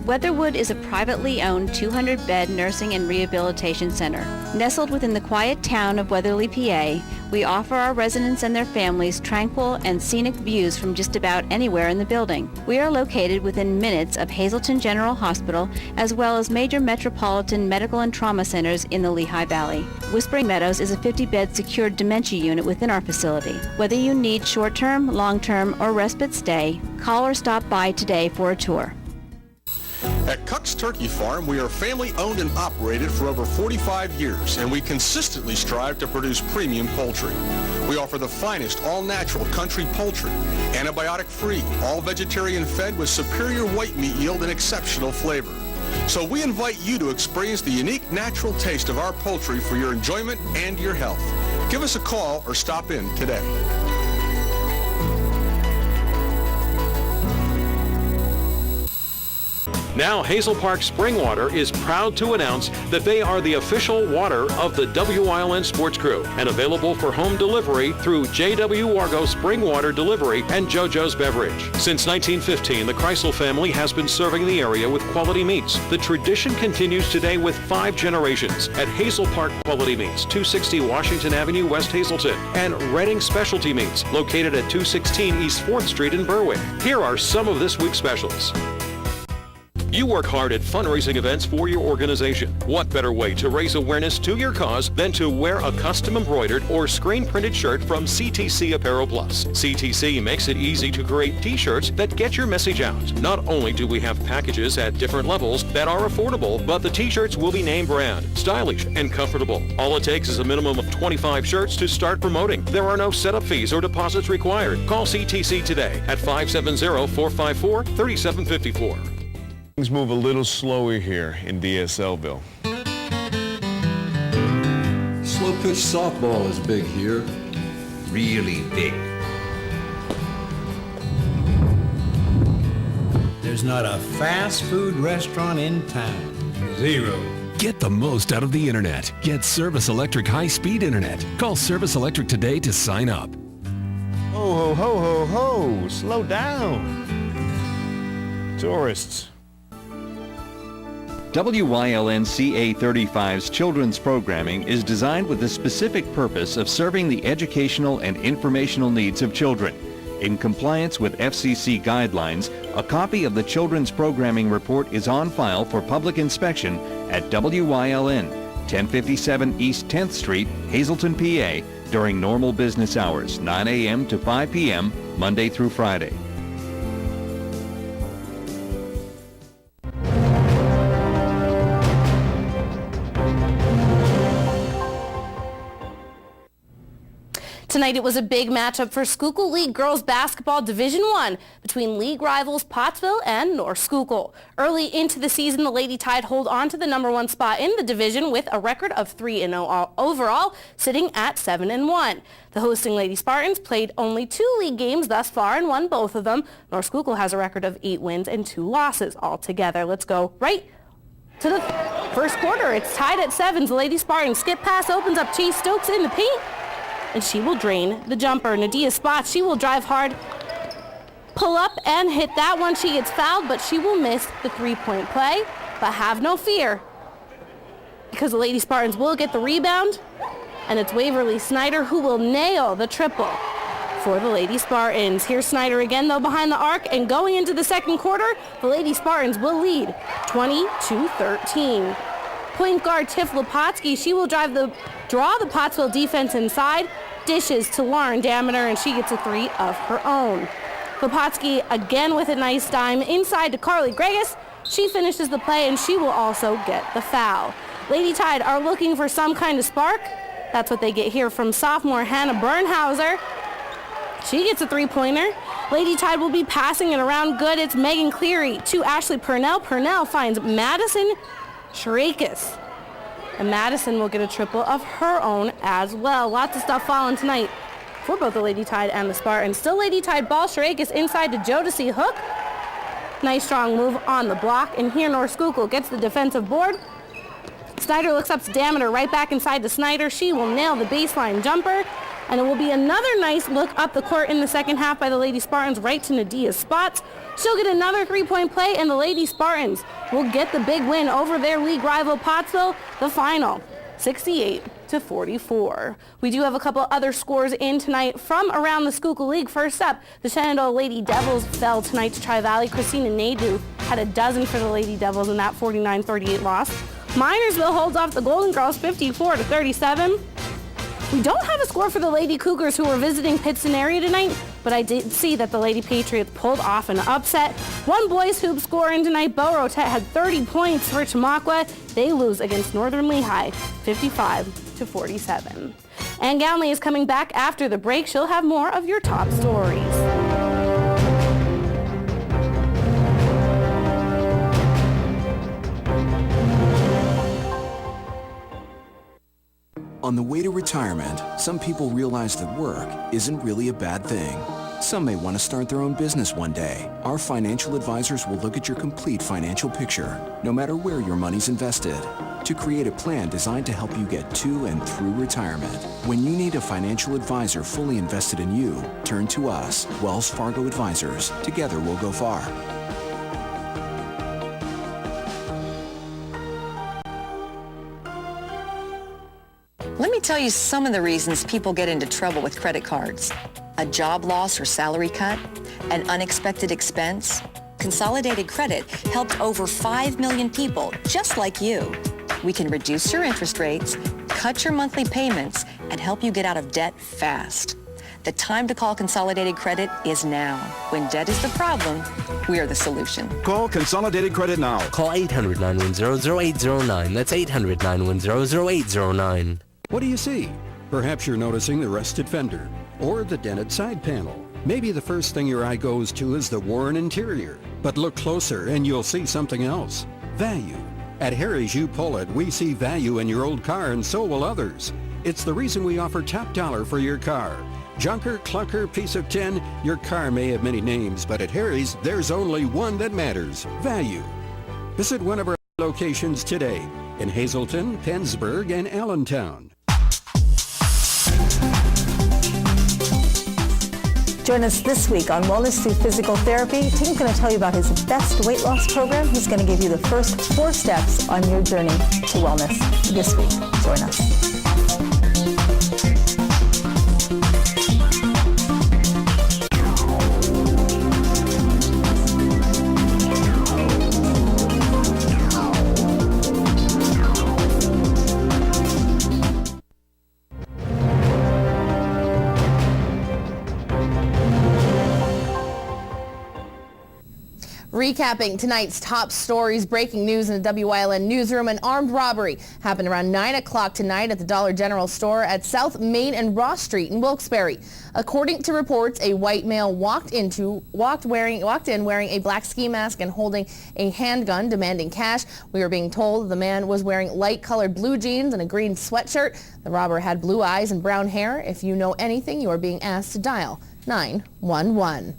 [SPEAKER 8] Weatherwood is a privately owned 200-bed nursing and rehabilitation center. Nestled within the quiet town of Weatherly, PA, we offer our residents and their families tranquil and scenic views from just about anywhere in the building. We are located within minutes of Hazleton General Hospital, as well as major metropolitan medical and trauma centers in the Lehigh Valley. Whispering Meadows is a 50-bed secured dementia unit within our facility. Whether you need short-term, long-term, or respite stay, call or stop by today for a tour.
[SPEAKER 10] At Cuck's Turkey Farm, we are family owned and operated for over 45 years, and we consistently strive to produce premium poultry. We offer the finest all-natural country poultry, antibiotic-free, all vegetarian fed with superior white meat yield and exceptional flavor. So we invite you to experience the unique natural taste of our poultry for your enjoyment and your health. Give us a call or stop in today.
[SPEAKER 5] Now Hazel Park Spring Water is proud to announce that they are the official water of the WILN Sports Crew and available for home delivery through J.W. Wargo Spring Water Delivery and JoJo's Beverage. Since 1915, the Kreisel family has been serving the area with quality meats. The tradition continues today with 5 generations at Hazel Park Quality Meats, 260 Washington Avenue, West Hazleton, and Redding Specialty Meats, located at 216 East 4th Street in Berwick. Here are some of this week's specials. You work hard at fundraising events for your organization. What better way to raise awareness to your cause than to wear a custom embroidered or screen printed shirt from CTC Apparel Plus? CTC makes it easy to create t-shirts that get your message out. Not only do we have packages at different levels that are affordable, but the t-shirts will be name brand, stylish, and comfortable. All it takes is a minimum of 25 shirts to start promoting. There are no setup fees or deposits required. Call CTC today at 570-454-3754.
[SPEAKER 11] Things move a little slower here in DSLville.
[SPEAKER 12] Slow pitch softball is big here. Really big.
[SPEAKER 25] There's not a fast food restaurant in town. Zero.
[SPEAKER 1] Get the most out of the internet. Get Service Electric high-speed internet. Call Service Electric today to sign up.
[SPEAKER 11] Ho, ho, ho, ho, ho. Slow down. Tourists.
[SPEAKER 4] WYLN-CA35's children's programming is designed with the specific purpose of serving the educational and informational needs of children. In compliance with FCC guidelines, a copy of the children's programming report is on file for public inspection at WYLN, 1057 East 10th Street, Hazleton, PA, during normal business hours, 9 a.m. to 5 p.m., Monday through Friday.
[SPEAKER 2] Tonight it was a big matchup for Schuylkill League Girls Basketball Division I between league rivals Pottsville and North Schuylkill. Early into the season, the Lady Tide hold on to the #1 spot in the division with a record of 3-0 overall, sitting at 7-1. The hosting Lady Spartans played only 2 league games thus far and won both of them. North Schuylkill has a record of 8 wins and 2 losses altogether. Let's go right to the first quarter. It's tied at 7. The Lady Spartans skip pass opens up Chase Stokes in the paint, and she will drain the jumper. Nadia Spots, she will drive hard, pull up and hit that one. She gets fouled, but she will miss the 3-point play. But have no fear, because the Lady Spartans will get the rebound, and it's Waverly Snyder who will nail the triple for the Lady Spartans. Here's Snyder again, though, behind the arc, and going into the second quarter, the Lady Spartans will lead 20-13. Point guard Tiff Lepotsky, she will draw the Pottsville defense inside, dishes to Lauren Damiter, and she gets a 3 of her own. Lepotsky again with a nice dime inside to Carly Gregas. She finishes the play, and she will also get the foul. Lady Tide are looking for some kind of spark. That's what they get here from sophomore Hannah Bernhauser. She gets a 3-pointer. Lady Tide will be passing it around good. It's Megan Cleary to Ashley Purnell. Purnell finds Madison Shrakis, and Madison will get a triple of her own as well. Lots of stuff falling tonight for both the Lady Tide and the Spartans. Still Lady Tide ball. Shrakis inside to Jodeci Hook. Nice strong move on the block, and here North Schuylkill gets the defensive board. Snyder looks up to Damiter, right back inside to Snyder. She will nail the baseline jumper, and it will be another nice look up the court in the second half by the Lady Spartans right to Nadia Spots. She'll get another 3-point play, and the Lady Spartans will get the big win over their league rival Pottsville, the final 68-44. We do have a couple other scores in tonight from around the Schuylkill League. First up, the Shenandoah Lady Devils fell tonight to Tri-Valley. Christina Nadeau had a dozen for the Lady Devils in that 49-38 loss. Minersville holds off the Golden Girls 54-37. We don't have a score for the Lady Cougars, who were visiting Pittston area tonight, but I did see that the Lady Patriots pulled off an upset. One boys hoop score in tonight. Bo Rotet had 30 points for Tamaqua. They lose against Northern Lehigh 55-47. Ann Gownley is coming back after the break. She'll have more of your top stories.
[SPEAKER 7] On the way to retirement, some people realize that work isn't really a bad thing. Some may want to start their own business one day. Our financial advisors will look at your complete financial picture, no matter where your money's invested, to create a plan designed to help you get to and through retirement. When you need a financial advisor fully invested in you, turn to us, Wells Fargo Advisors. Together we'll go far.
[SPEAKER 13] Let me tell you some of the reasons people get into trouble with credit cards. A job loss or salary cut, an unexpected expense. Consolidated Credit helped over 5 million people just like you. We can reduce your interest rates, cut your monthly payments, and help you get out of debt fast. The time to call Consolidated Credit is now. When debt is the problem, we are the solution.
[SPEAKER 14] Call Consolidated Credit now.
[SPEAKER 15] Call 800-910-0809. That's 800-910-0809.
[SPEAKER 26] What do you see? Perhaps you're noticing the rusted fender or the dented side panel. Maybe the first thing your eye goes to is the worn interior. But look closer and you'll see something else. Value. At Harry's You Pull It, we see value in your old car, and so will others. It's the reason we offer top dollar for your car. Junker, clunker, piece of tin, your car may have many names, but at Harry's, there's only one that matters. Value. Visit one of our locations today in Hazleton, Pennsburg, and Allentown.
[SPEAKER 24] Join us this week on Wellness Through Physical Therapy. Tim's going to tell you about his best weight loss program. He's going to give you the first 4 steps on your journey to wellness this week. Join us.
[SPEAKER 2] Recapping tonight's top stories, breaking news in the WYLN newsroom. An armed robbery happened around 9 o'clock tonight at the Dollar General store at South Main and Ross Street in Wilkes-Barre. According to reports, a white male walked in wearing a black ski mask and holding a handgun, demanding cash. We are being told the man was wearing light-colored blue jeans and a green sweatshirt. The robber had blue eyes and brown hair. If you know anything, you are being asked to dial 911.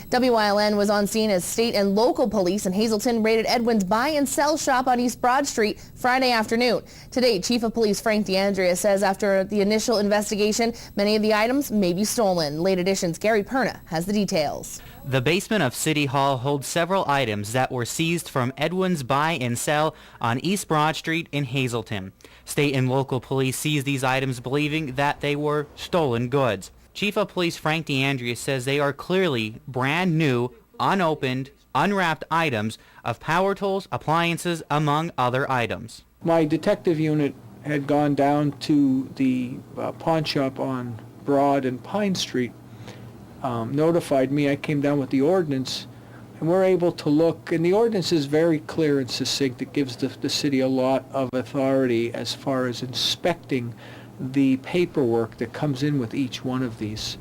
[SPEAKER 2] WYLN was on scene as state and local police in Hazleton raided Edwin's buy and sell shop on East Broad Street Friday afternoon. Today, Chief of Police Frank DeAndrea says after the initial investigation, many of the items may be stolen. Late Edition's Gary Perna has the details.
[SPEAKER 3] The basement of City Hall holds several items that were seized from Edwin's buy and sell on East Broad Street in Hazleton. State and local police seized these items believing that they were stolen goods. Chief of Police Frank DeAndrea says they are clearly brand new, unopened, unwrapped items of power tools, appliances, among other items.
[SPEAKER 16] My detective unit had gone down to the pawn shop on Broad and Pine Street, notified me. I came down with the ordinance, and we're able to look, and the ordinance is very clear and succinct. It gives the city a lot of authority as far as inspecting the paperwork that comes in with each one of these.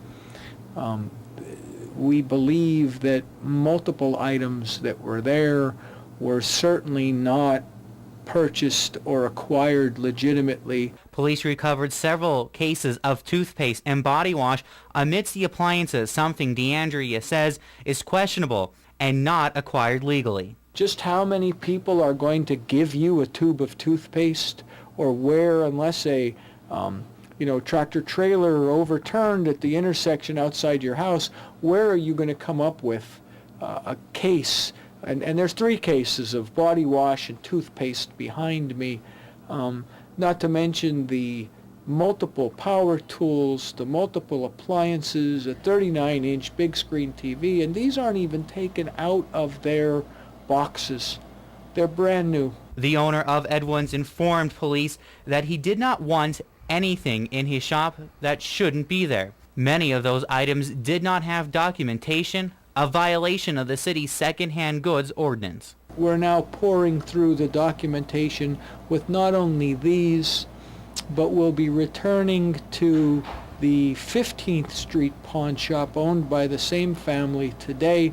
[SPEAKER 16] We believe that multiple items that were there were certainly not purchased or acquired legitimately.
[SPEAKER 3] Police recovered several cases of toothpaste and body wash amidst the appliances, something DeAndrea says is questionable and not acquired legally.
[SPEAKER 16] Just how many people are going to give you a tube of toothpaste, or where, unless a tractor trailer overturned at the intersection outside your house, where are you going to come up with a case? And there's 3 cases of body wash and toothpaste behind me, not to mention the multiple power tools, the multiple appliances, a 39-inch big screen TV, and these aren't even taken out of their boxes. They're brand new.
[SPEAKER 3] The owner of Edwin's informed police that he did not want anything in his shop that shouldn't be there. Many of those items did not have documentation, a violation of the city's second-hand goods ordinance.
[SPEAKER 16] We're now pouring through the documentation with not only these, but we'll be returning to the 15th Street pawn shop owned by the same family today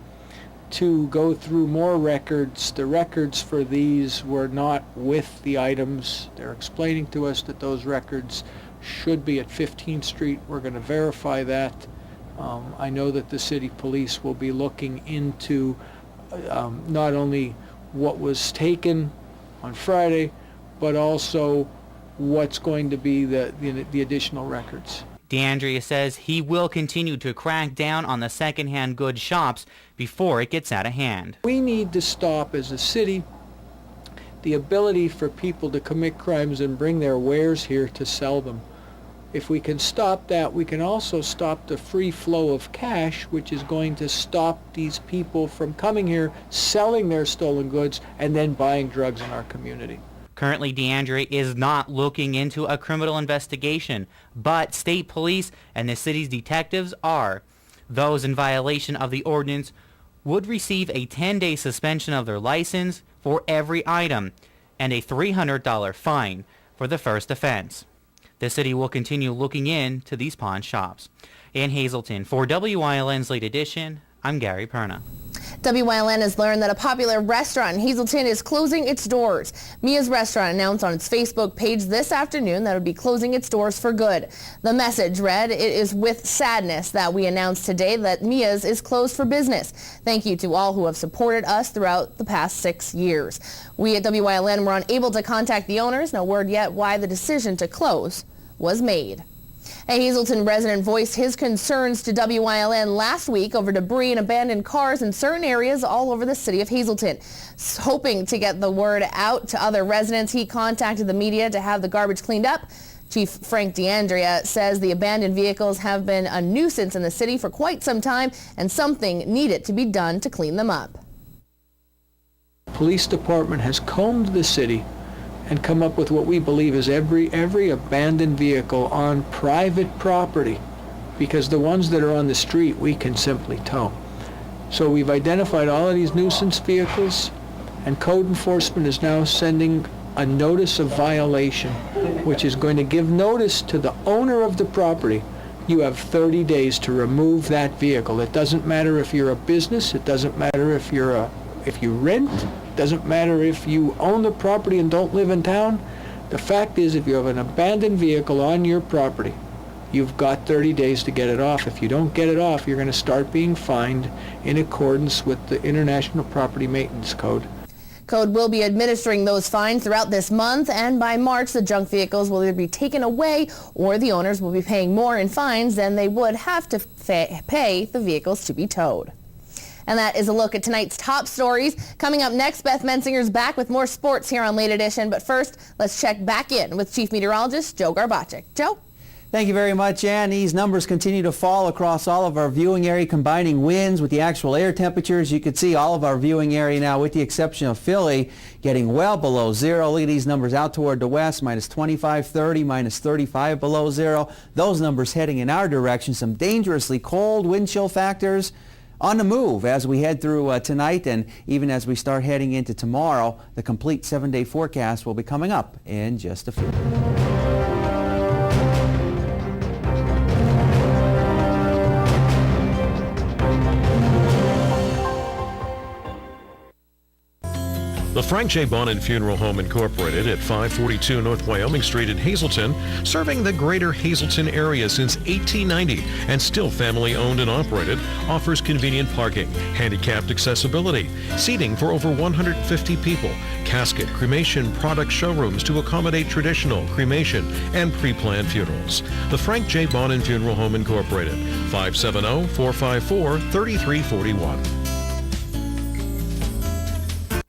[SPEAKER 16] to go through more records. The records for these were not with the items. They're explaining to us that those records should be at 15th Street. We're going to verify that. I know that the city police will be looking into not only what was taken on Friday, but also what's going to be the additional records.
[SPEAKER 3] DeAndrea says he will continue to crack down on the second-hand goods shops before it gets out of hand.
[SPEAKER 16] We need to stop, as a city, the ability for people to commit crimes and bring their wares here to sell them. If we can stop that, we can also stop the free flow of cash, which is going to stop these people from coming here, selling their stolen goods, and then buying drugs in our community.
[SPEAKER 3] Currently, DeAndrea is not looking into a criminal investigation, but state police and the city's detectives are. Those in violation of the ordinance would receive a 10-day suspension of their license for every item and a $300 fine for the first offense. The city will continue looking into these pawn shops. In Hazleton, for WYLN's Late Edition, I'm Gary Perna.
[SPEAKER 2] WYLN has learned that a popular restaurant in Hazleton is closing its doors. Mia's Restaurant announced on its Facebook page this afternoon that it would be closing its doors for good. The message read, "It is with sadness that we announce today that Mia's is closed for business. Thank you to all who have supported us throughout the past 6 years." We at WYLN were unable to contact the owners. No word yet why the decision to close was made. A Hazelton resident voiced his concerns to WYLN last week over debris and abandoned cars in certain areas all over the city of Hazelton. Hoping to get the word out to other residents, he contacted the media to have the garbage cleaned up. Chief Frank D'Andrea says the abandoned vehicles have been a nuisance in the city for quite some time and something needed to be done to clean them up.
[SPEAKER 16] Police department has combed the city and come up with what we believe is every abandoned vehicle on private property, because the ones that are on the street we can simply tow. So we've identified all of these nuisance vehicles, and code enforcement is now sending a notice of violation, which is going to give notice to the owner of the property. You have 30 days to remove that vehicle. It doesn't matter if you're a business, it doesn't matter if you rent, it doesn't matter if you own the property and don't live in town. The fact is, if you have an abandoned vehicle on your property, you've got 30 days to get it off. If you don't get it off, you're going to start being fined in accordance with the International Property Maintenance Code.
[SPEAKER 2] Code will be administering those fines throughout this month, and by March, the junk vehicles will either be taken away or the owners will be paying more in fines than they would have to pay the vehicles to be towed. And that is a look at tonight's top stories. Coming up next, Beth Mensinger's back with more sports here on Late Edition. But first, let's check back in with Chief Meteorologist Joe Garbacek. Joe?
[SPEAKER 23] Thank you very much, Ann. These numbers continue to fall across all of our viewing area, combining winds with the actual air temperatures. You can see all of our viewing area now, with the exception of Philly, getting well below zero. Look at these numbers out toward the west, minus 25, 30, minus 35 below zero. Those numbers heading in our direction. Some dangerously cold wind chill factors on the move as we head through tonight, and even as we start heading into tomorrow. The complete 7-day forecast will be coming up in just a few.
[SPEAKER 5] The Frank J. Bonin Funeral Home Incorporated at 542 North Wyoming Street in Hazelton, serving the greater Hazelton area since 1890 and still family owned and operated, offers convenient parking, handicapped accessibility, seating for over 150 people, casket, cremation product showrooms to accommodate traditional, cremation, and pre-planned funerals. The Frank J. Bonin Funeral Home Incorporated, 570-454-3341.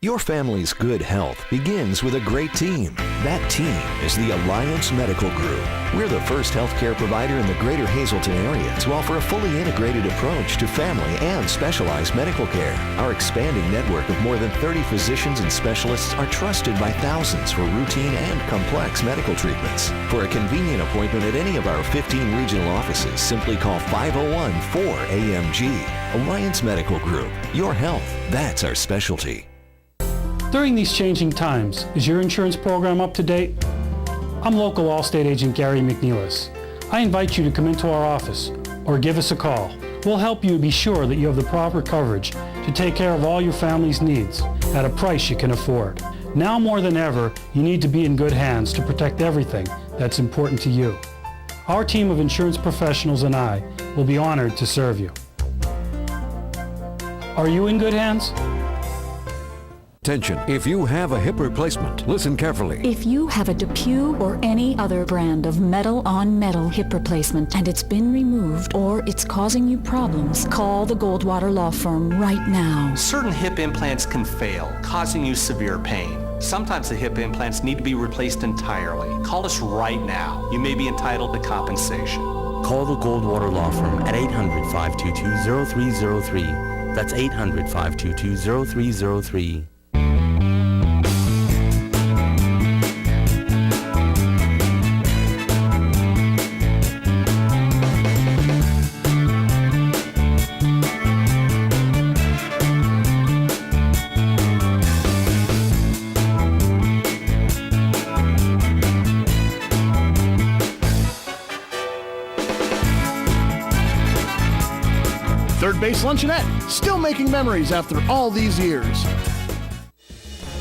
[SPEAKER 17] Your family's good health begins with a great team. That team is the Alliance Medical Group. We're the first healthcare provider in the greater Hazelton area to offer a fully integrated approach to family and specialized medical care. Our expanding network of more than 30 physicians and specialists are trusted by thousands for routine and complex medical treatments. For a convenient appointment at any of our 15 regional offices, simply call 501-4AMG. Alliance Medical Group. Your health, that's our specialty.
[SPEAKER 18] During these changing times, is your insurance program up to date? I'm local Allstate agent Gary McNeilis. I invite you to come into our office or give us a call. We'll help you be sure that you have the proper coverage to take care of all your family's needs at a price you can afford. Now more than ever, you need to be in good hands to protect everything that's important to you. Our team of insurance professionals and I will be honored to serve you. Are you in good hands?
[SPEAKER 19] Attention, if you have a hip replacement, listen carefully.
[SPEAKER 20] If you have a DePuy or any other brand of metal-on-metal hip replacement and it's been removed or it's causing you problems, call the Goldwater Law Firm right now.
[SPEAKER 21] Certain hip implants can fail, causing you severe pain. Sometimes the hip implants need to be replaced entirely. Call us right now. You may be entitled to compensation.
[SPEAKER 15] Call the Goldwater Law Firm at 800-522-0303. That's 800-522-0303.
[SPEAKER 9] Third Base Luncheonette, still making memories after all these years.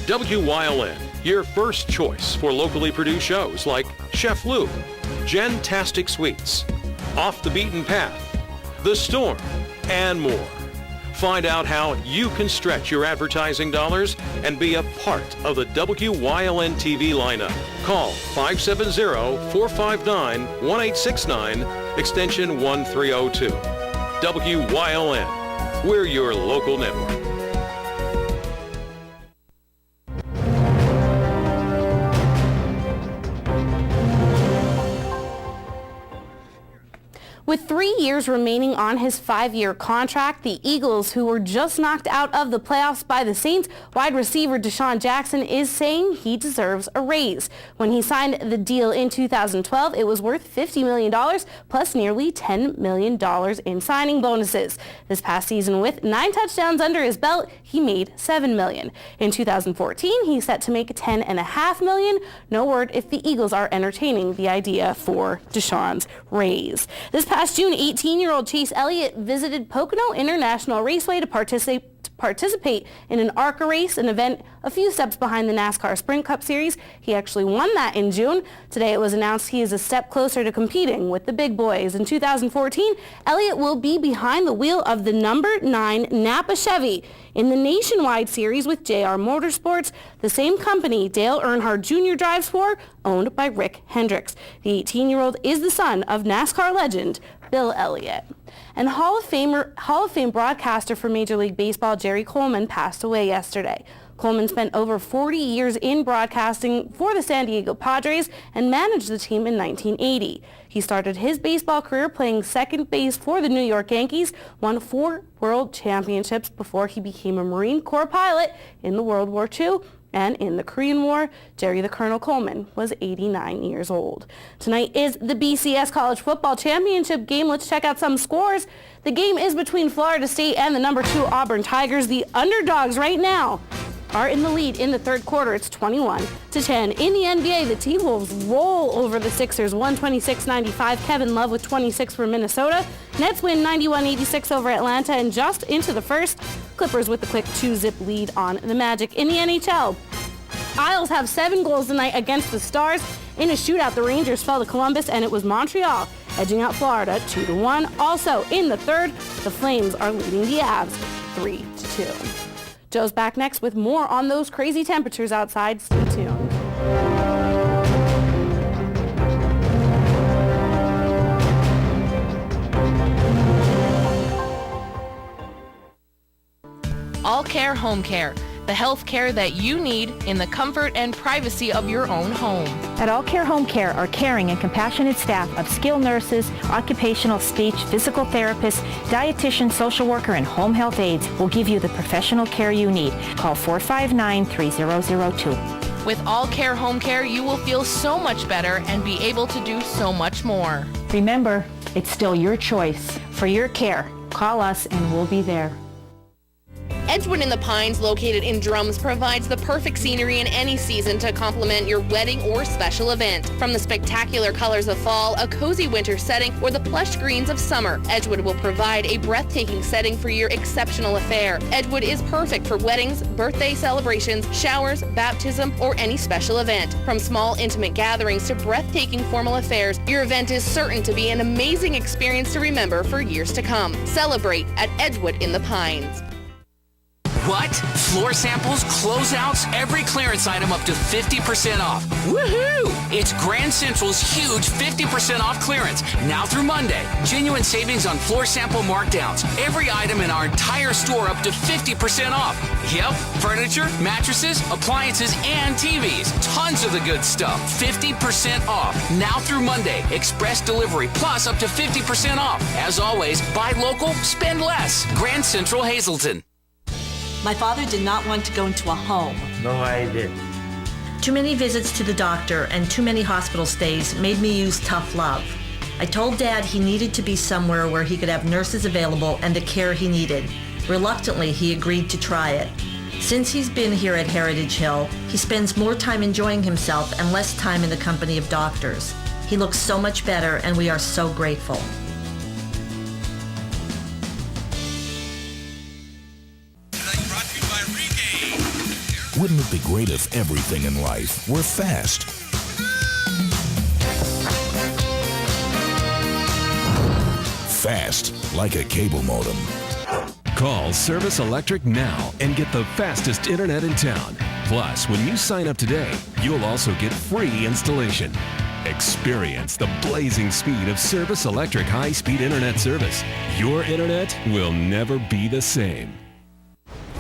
[SPEAKER 5] WYLN, your first choice for locally produced shows like Chef Lou, Jen-tastic Sweets, Off the Beaten Path, The Storm, and more. Find out how you can stretch your advertising dollars and be a part of the WYLN TV lineup. Call 570-459-1869, extension 1302. WYLN. We're your local network.
[SPEAKER 6] With 3 years remaining on his 5-year contract, the Eagles, who were just knocked out of the playoffs by the Saints, wide receiver Deshaun Jackson is saying he deserves a raise. When he signed the deal in 2012, it was worth $50 million plus nearly $10 million in signing bonuses. This past season, with 9 touchdowns under his belt, he made $7 million. In 2014, he's set to make $10.5 million. No word if the Eagles are entertaining the idea for Deshaun's raise. This past June, 18-year-old Chase Elliott visited Pocono International Raceway to participate in an ARCA race, an event a few steps behind the NASCAR Sprint Cup Series. He actually won that in June. Today it was announced he is a step closer to competing with the big boys. In 2014, Elliott will be behind the wheel of the number 9 Napa Chevy in the Nationwide Series with JR Motorsports, the same company Dale Earnhardt Jr. drives for, owned by Rick Hendricks. The 18-year-old is the son of NASCAR legend Bill Elliott. And Hall of Fame broadcaster for Major League Baseball Jerry Coleman passed away yesterday. Coleman spent over 40 years in broadcasting for the San Diego Padres and managed the team in 1980. He started his baseball career playing second base for the New York Yankees, won 4 world championships before he became a Marine Corps pilot in the World War II. And in the Korean War, Jerry the Colonel Coleman was 89 years old. Tonight is the BCS College Football Championship game. Let's check out some scores. The game is between Florida State and the number 2 Auburn Tigers. The underdogs right now are in the lead in the third quarter. It's 21-10. In the NBA, the T-Wolves roll over the Sixers, 126-95. Kevin Love with 26 for Minnesota. Nets win 91-86 over Atlanta. And just into the first, Clippers with the quick 2-zip lead on the Magic. In the NHL, Isles have 7 goals tonight against the Stars. In a shootout, the Rangers fell to Columbus, and it was Montreal edging out Florida 2-1. Also, in the third, the Flames are leading the Avs 3-2. Joe's back next with more on those crazy temperatures outside. Stay tuned.
[SPEAKER 8] All Care Home Care, the health care that you need in the comfort and privacy of your own home.
[SPEAKER 10] At All Care Home Care, our caring and compassionate staff of skilled nurses, occupational, speech, physical therapists, dietitian, social worker, and home health aides will give you the professional care you need. Call 459-3002.
[SPEAKER 8] With All Care Home Care, you will feel so much better and be able to do so much more.
[SPEAKER 10] Remember, it's still your choice. For your care, call us and we'll be there.
[SPEAKER 8] Edgewood in the Pines, located in Drums, provides the perfect scenery in any season to complement your wedding or special event. From the spectacular colors of fall, a cozy winter setting, or the plush greens of summer, Edgewood will provide a breathtaking setting for your exceptional affair. Edgewood is perfect for weddings, birthday celebrations, showers, baptism, or any special event. From small intimate gatherings to breathtaking formal affairs, your event is certain to be an amazing experience to remember for years to come. Celebrate at Edgewood in the Pines.
[SPEAKER 12] What? Floor samples, closeouts, every clearance item up to 50% off. Woohoo! It's Grand Central's huge 50% off clearance, now through Monday. Genuine savings on floor sample markdowns. Every item in our entire store up to 50% off. Yep, furniture, mattresses, appliances, and TVs. Tons of the good stuff. 50% off, now through Monday. Express delivery, plus up to 50% off. As always, buy local, spend less. Grand Central Hazleton.
[SPEAKER 22] My father did not want to go into a home.
[SPEAKER 15] No, I did.
[SPEAKER 22] Too many visits to the doctor and too many hospital stays made me use tough love. I told Dad he needed to be somewhere where he could have nurses available and the care he needed. Reluctantly, he agreed to try it. Since he's been here at Heritage Hill, he spends more time enjoying himself and less time in the company of doctors. He looks so much better, and we are so grateful.
[SPEAKER 25] Wouldn't it be great if everything in life were fast? Fast, like a cable modem.
[SPEAKER 1] Call Service Electric now and get the fastest internet in town. Plus, when you sign up today, you'll also get free installation. Experience the blazing speed of Service Electric high-speed internet service. Your internet will never be the same.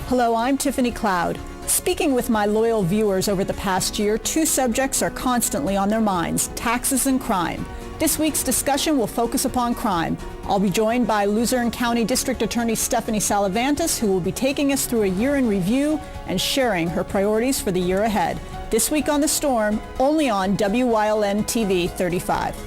[SPEAKER 4] Hello, I'm Tiffany Cloud. Speaking with my loyal viewers over the past year, two subjects are constantly on their minds: taxes and crime. This week's discussion will focus upon crime. I'll be joined by Luzerne County District Attorney Stephanie Salavantis, who will be taking us through a year in review and sharing her priorities for the year ahead. This week on The Storm, only on WYLN TV 35.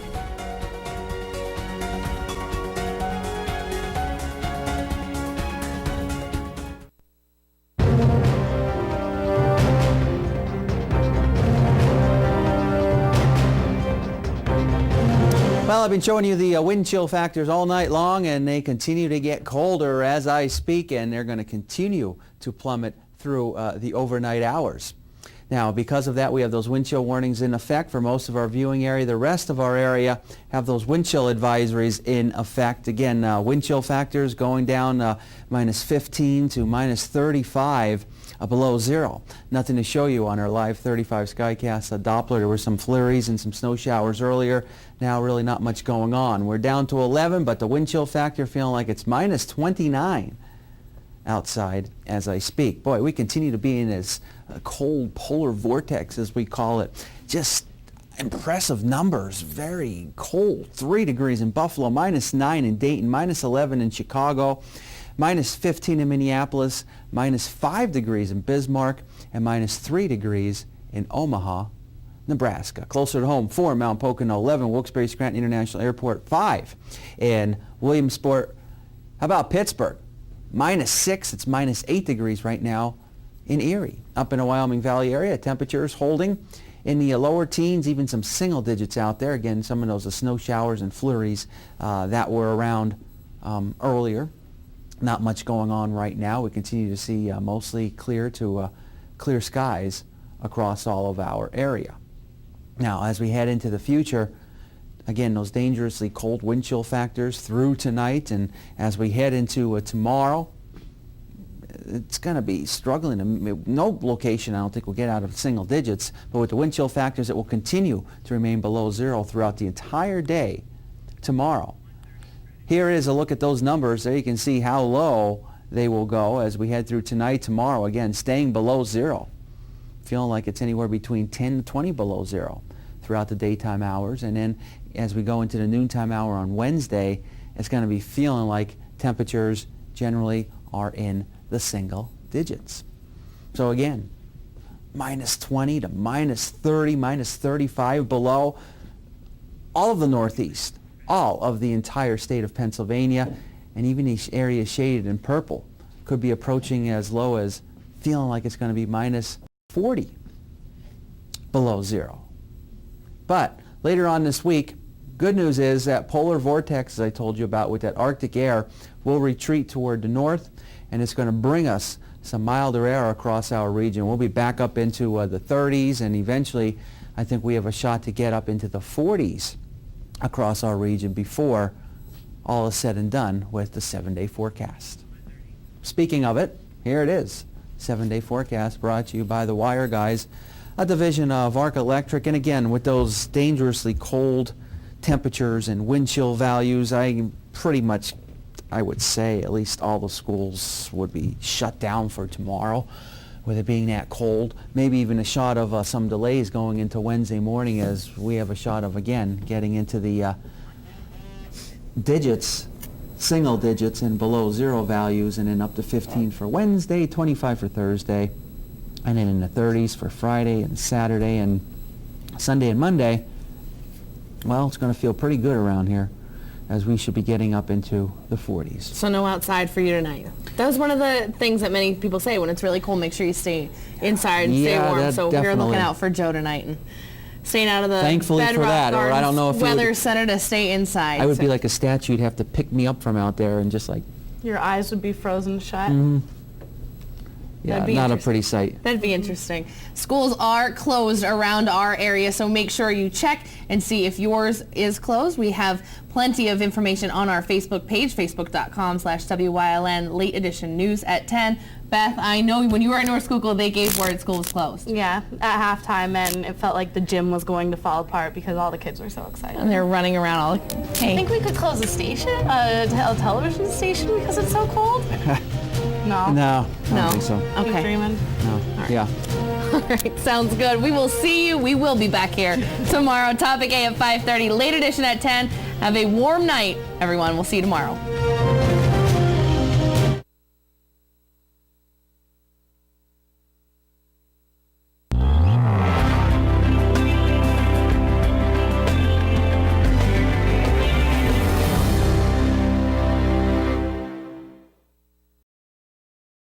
[SPEAKER 23] Well, I've been showing you the wind chill factors all night long, and they continue to get colder as I speak, and they're going to continue to plummet through the overnight hours. Now, because of that, we have those wind chill warnings in effect for most of our viewing area. The rest of our area have those wind chill advisories in effect. Again, wind chill factors going down minus 15 to minus 35 below zero. Nothing to show you on our live 35 Skycast Doppler. There were some flurries and some snow showers earlier. Now really not much going on. We're down to 11, but the wind chill factor feeling like it's minus 29 outside as I speak. Boy, we continue to be in this cold polar vortex, as we call it. Just impressive numbers, very cold. 3 degrees in Buffalo, minus 9 in Dayton, minus 11 in Chicago, minus 15 in Minneapolis, minus 5 degrees in Bismarck, and minus 3 degrees in Omaha, Nebraska. Closer to home, 4 in Mount Pocono, 11 Wilkes-Barre Scranton International Airport, 5 in Williamsport. How about Pittsburgh? Minus 6, it's minus 8 degrees right now in Erie. Up in the Wyoming Valley area, temperatures holding in the lower teens, even some single digits out there. Again, some of those snow showers and flurries that were around earlier. Not much going on right now. We continue to see mostly clear to clear skies across all of our area. Now, as we head into the future, again, those dangerously cold wind chill factors through tonight, and as we head into tomorrow, it's going to be struggling. No location, I don't think, will get out of single digits, but with the wind chill factors, it will continue to remain below zero throughout the entire day tomorrow. Here is a look at those numbers. There you can see how low they will go as we head through tonight, tomorrow. Again, staying below zero. Feeling like it's anywhere between 10 to 20 below zero throughout the daytime hours. And then as we go into the noontime hour on Wednesday, it's going to be feeling like temperatures generally are in the single digits. So again, minus 20 to minus 30, minus 35 below. All of the Northeast, all of the entire state of Pennsylvania, and even these areas shaded in purple could be approaching as low as feeling like it's going to be minus 40 below zero. But later on this week, good news is that polar vortex, as I told you about, with that Arctic air, will retreat toward the north, and it's going to bring us some milder air across our region. We'll be back up into the 30s, and eventually I think we have a shot to get up into the 40s across our region before all is said and done with the 7-day forecast. Speaking of it, here it is. 7-day forecast brought to you by the Wire Guys, a division of Arc Electric. And again, with those dangerously cold temperatures and wind chill values, I would say at least all the schools would be shut down for tomorrow, with it being that cold. Maybe even a shot of some delays going into Wednesday morning, as we have a shot of, again, getting into the digits, single digits and below zero values, and then up to 15 for Wednesday, 25 for Thursday, and then in the 30s for Friday and Saturday, and Sunday and Monday. Well, it's going to feel pretty good around here, as we should be getting up into the 40s.
[SPEAKER 2] So no outside for you tonight. That was one of the things that many people say: when it's really cold, make sure you stay inside and stay warm. So we're looking out for Joe tonight and staying out of the
[SPEAKER 23] Thankfully for that, or I don't know if
[SPEAKER 2] weather center to stay inside.
[SPEAKER 23] I would be like a statue. You'd have to pick me up from out there and just like...
[SPEAKER 6] Your eyes would be frozen shut.
[SPEAKER 23] Mm-hmm. Yeah,
[SPEAKER 2] That'd be
[SPEAKER 23] not a
[SPEAKER 2] interesting.
[SPEAKER 23] pretty sight.
[SPEAKER 2] That'd be interesting. Schools are closed around our area, so make sure you check and see if yours is closed. We have plenty of information on our Facebook page, facebook.com/WYLN Late Edition News at 10. Beth, I know when you were at North Schuylkill, they gave word school was closed.
[SPEAKER 6] Yeah, at halftime, and it felt like the gym was going to fall apart because all the kids were so excited.
[SPEAKER 2] And they're running around all, hey.
[SPEAKER 6] I think we could close the station, a television station, because it's so cold. No.
[SPEAKER 23] No, I don't think so.
[SPEAKER 2] Okay.
[SPEAKER 6] Keep dreaming.
[SPEAKER 23] No. Yeah.
[SPEAKER 2] All right, sounds good. We will see you. We will be back here tomorrow. Topic A at 5:30, Late Edition at 10. Have a warm night, everyone. We'll see you tomorrow.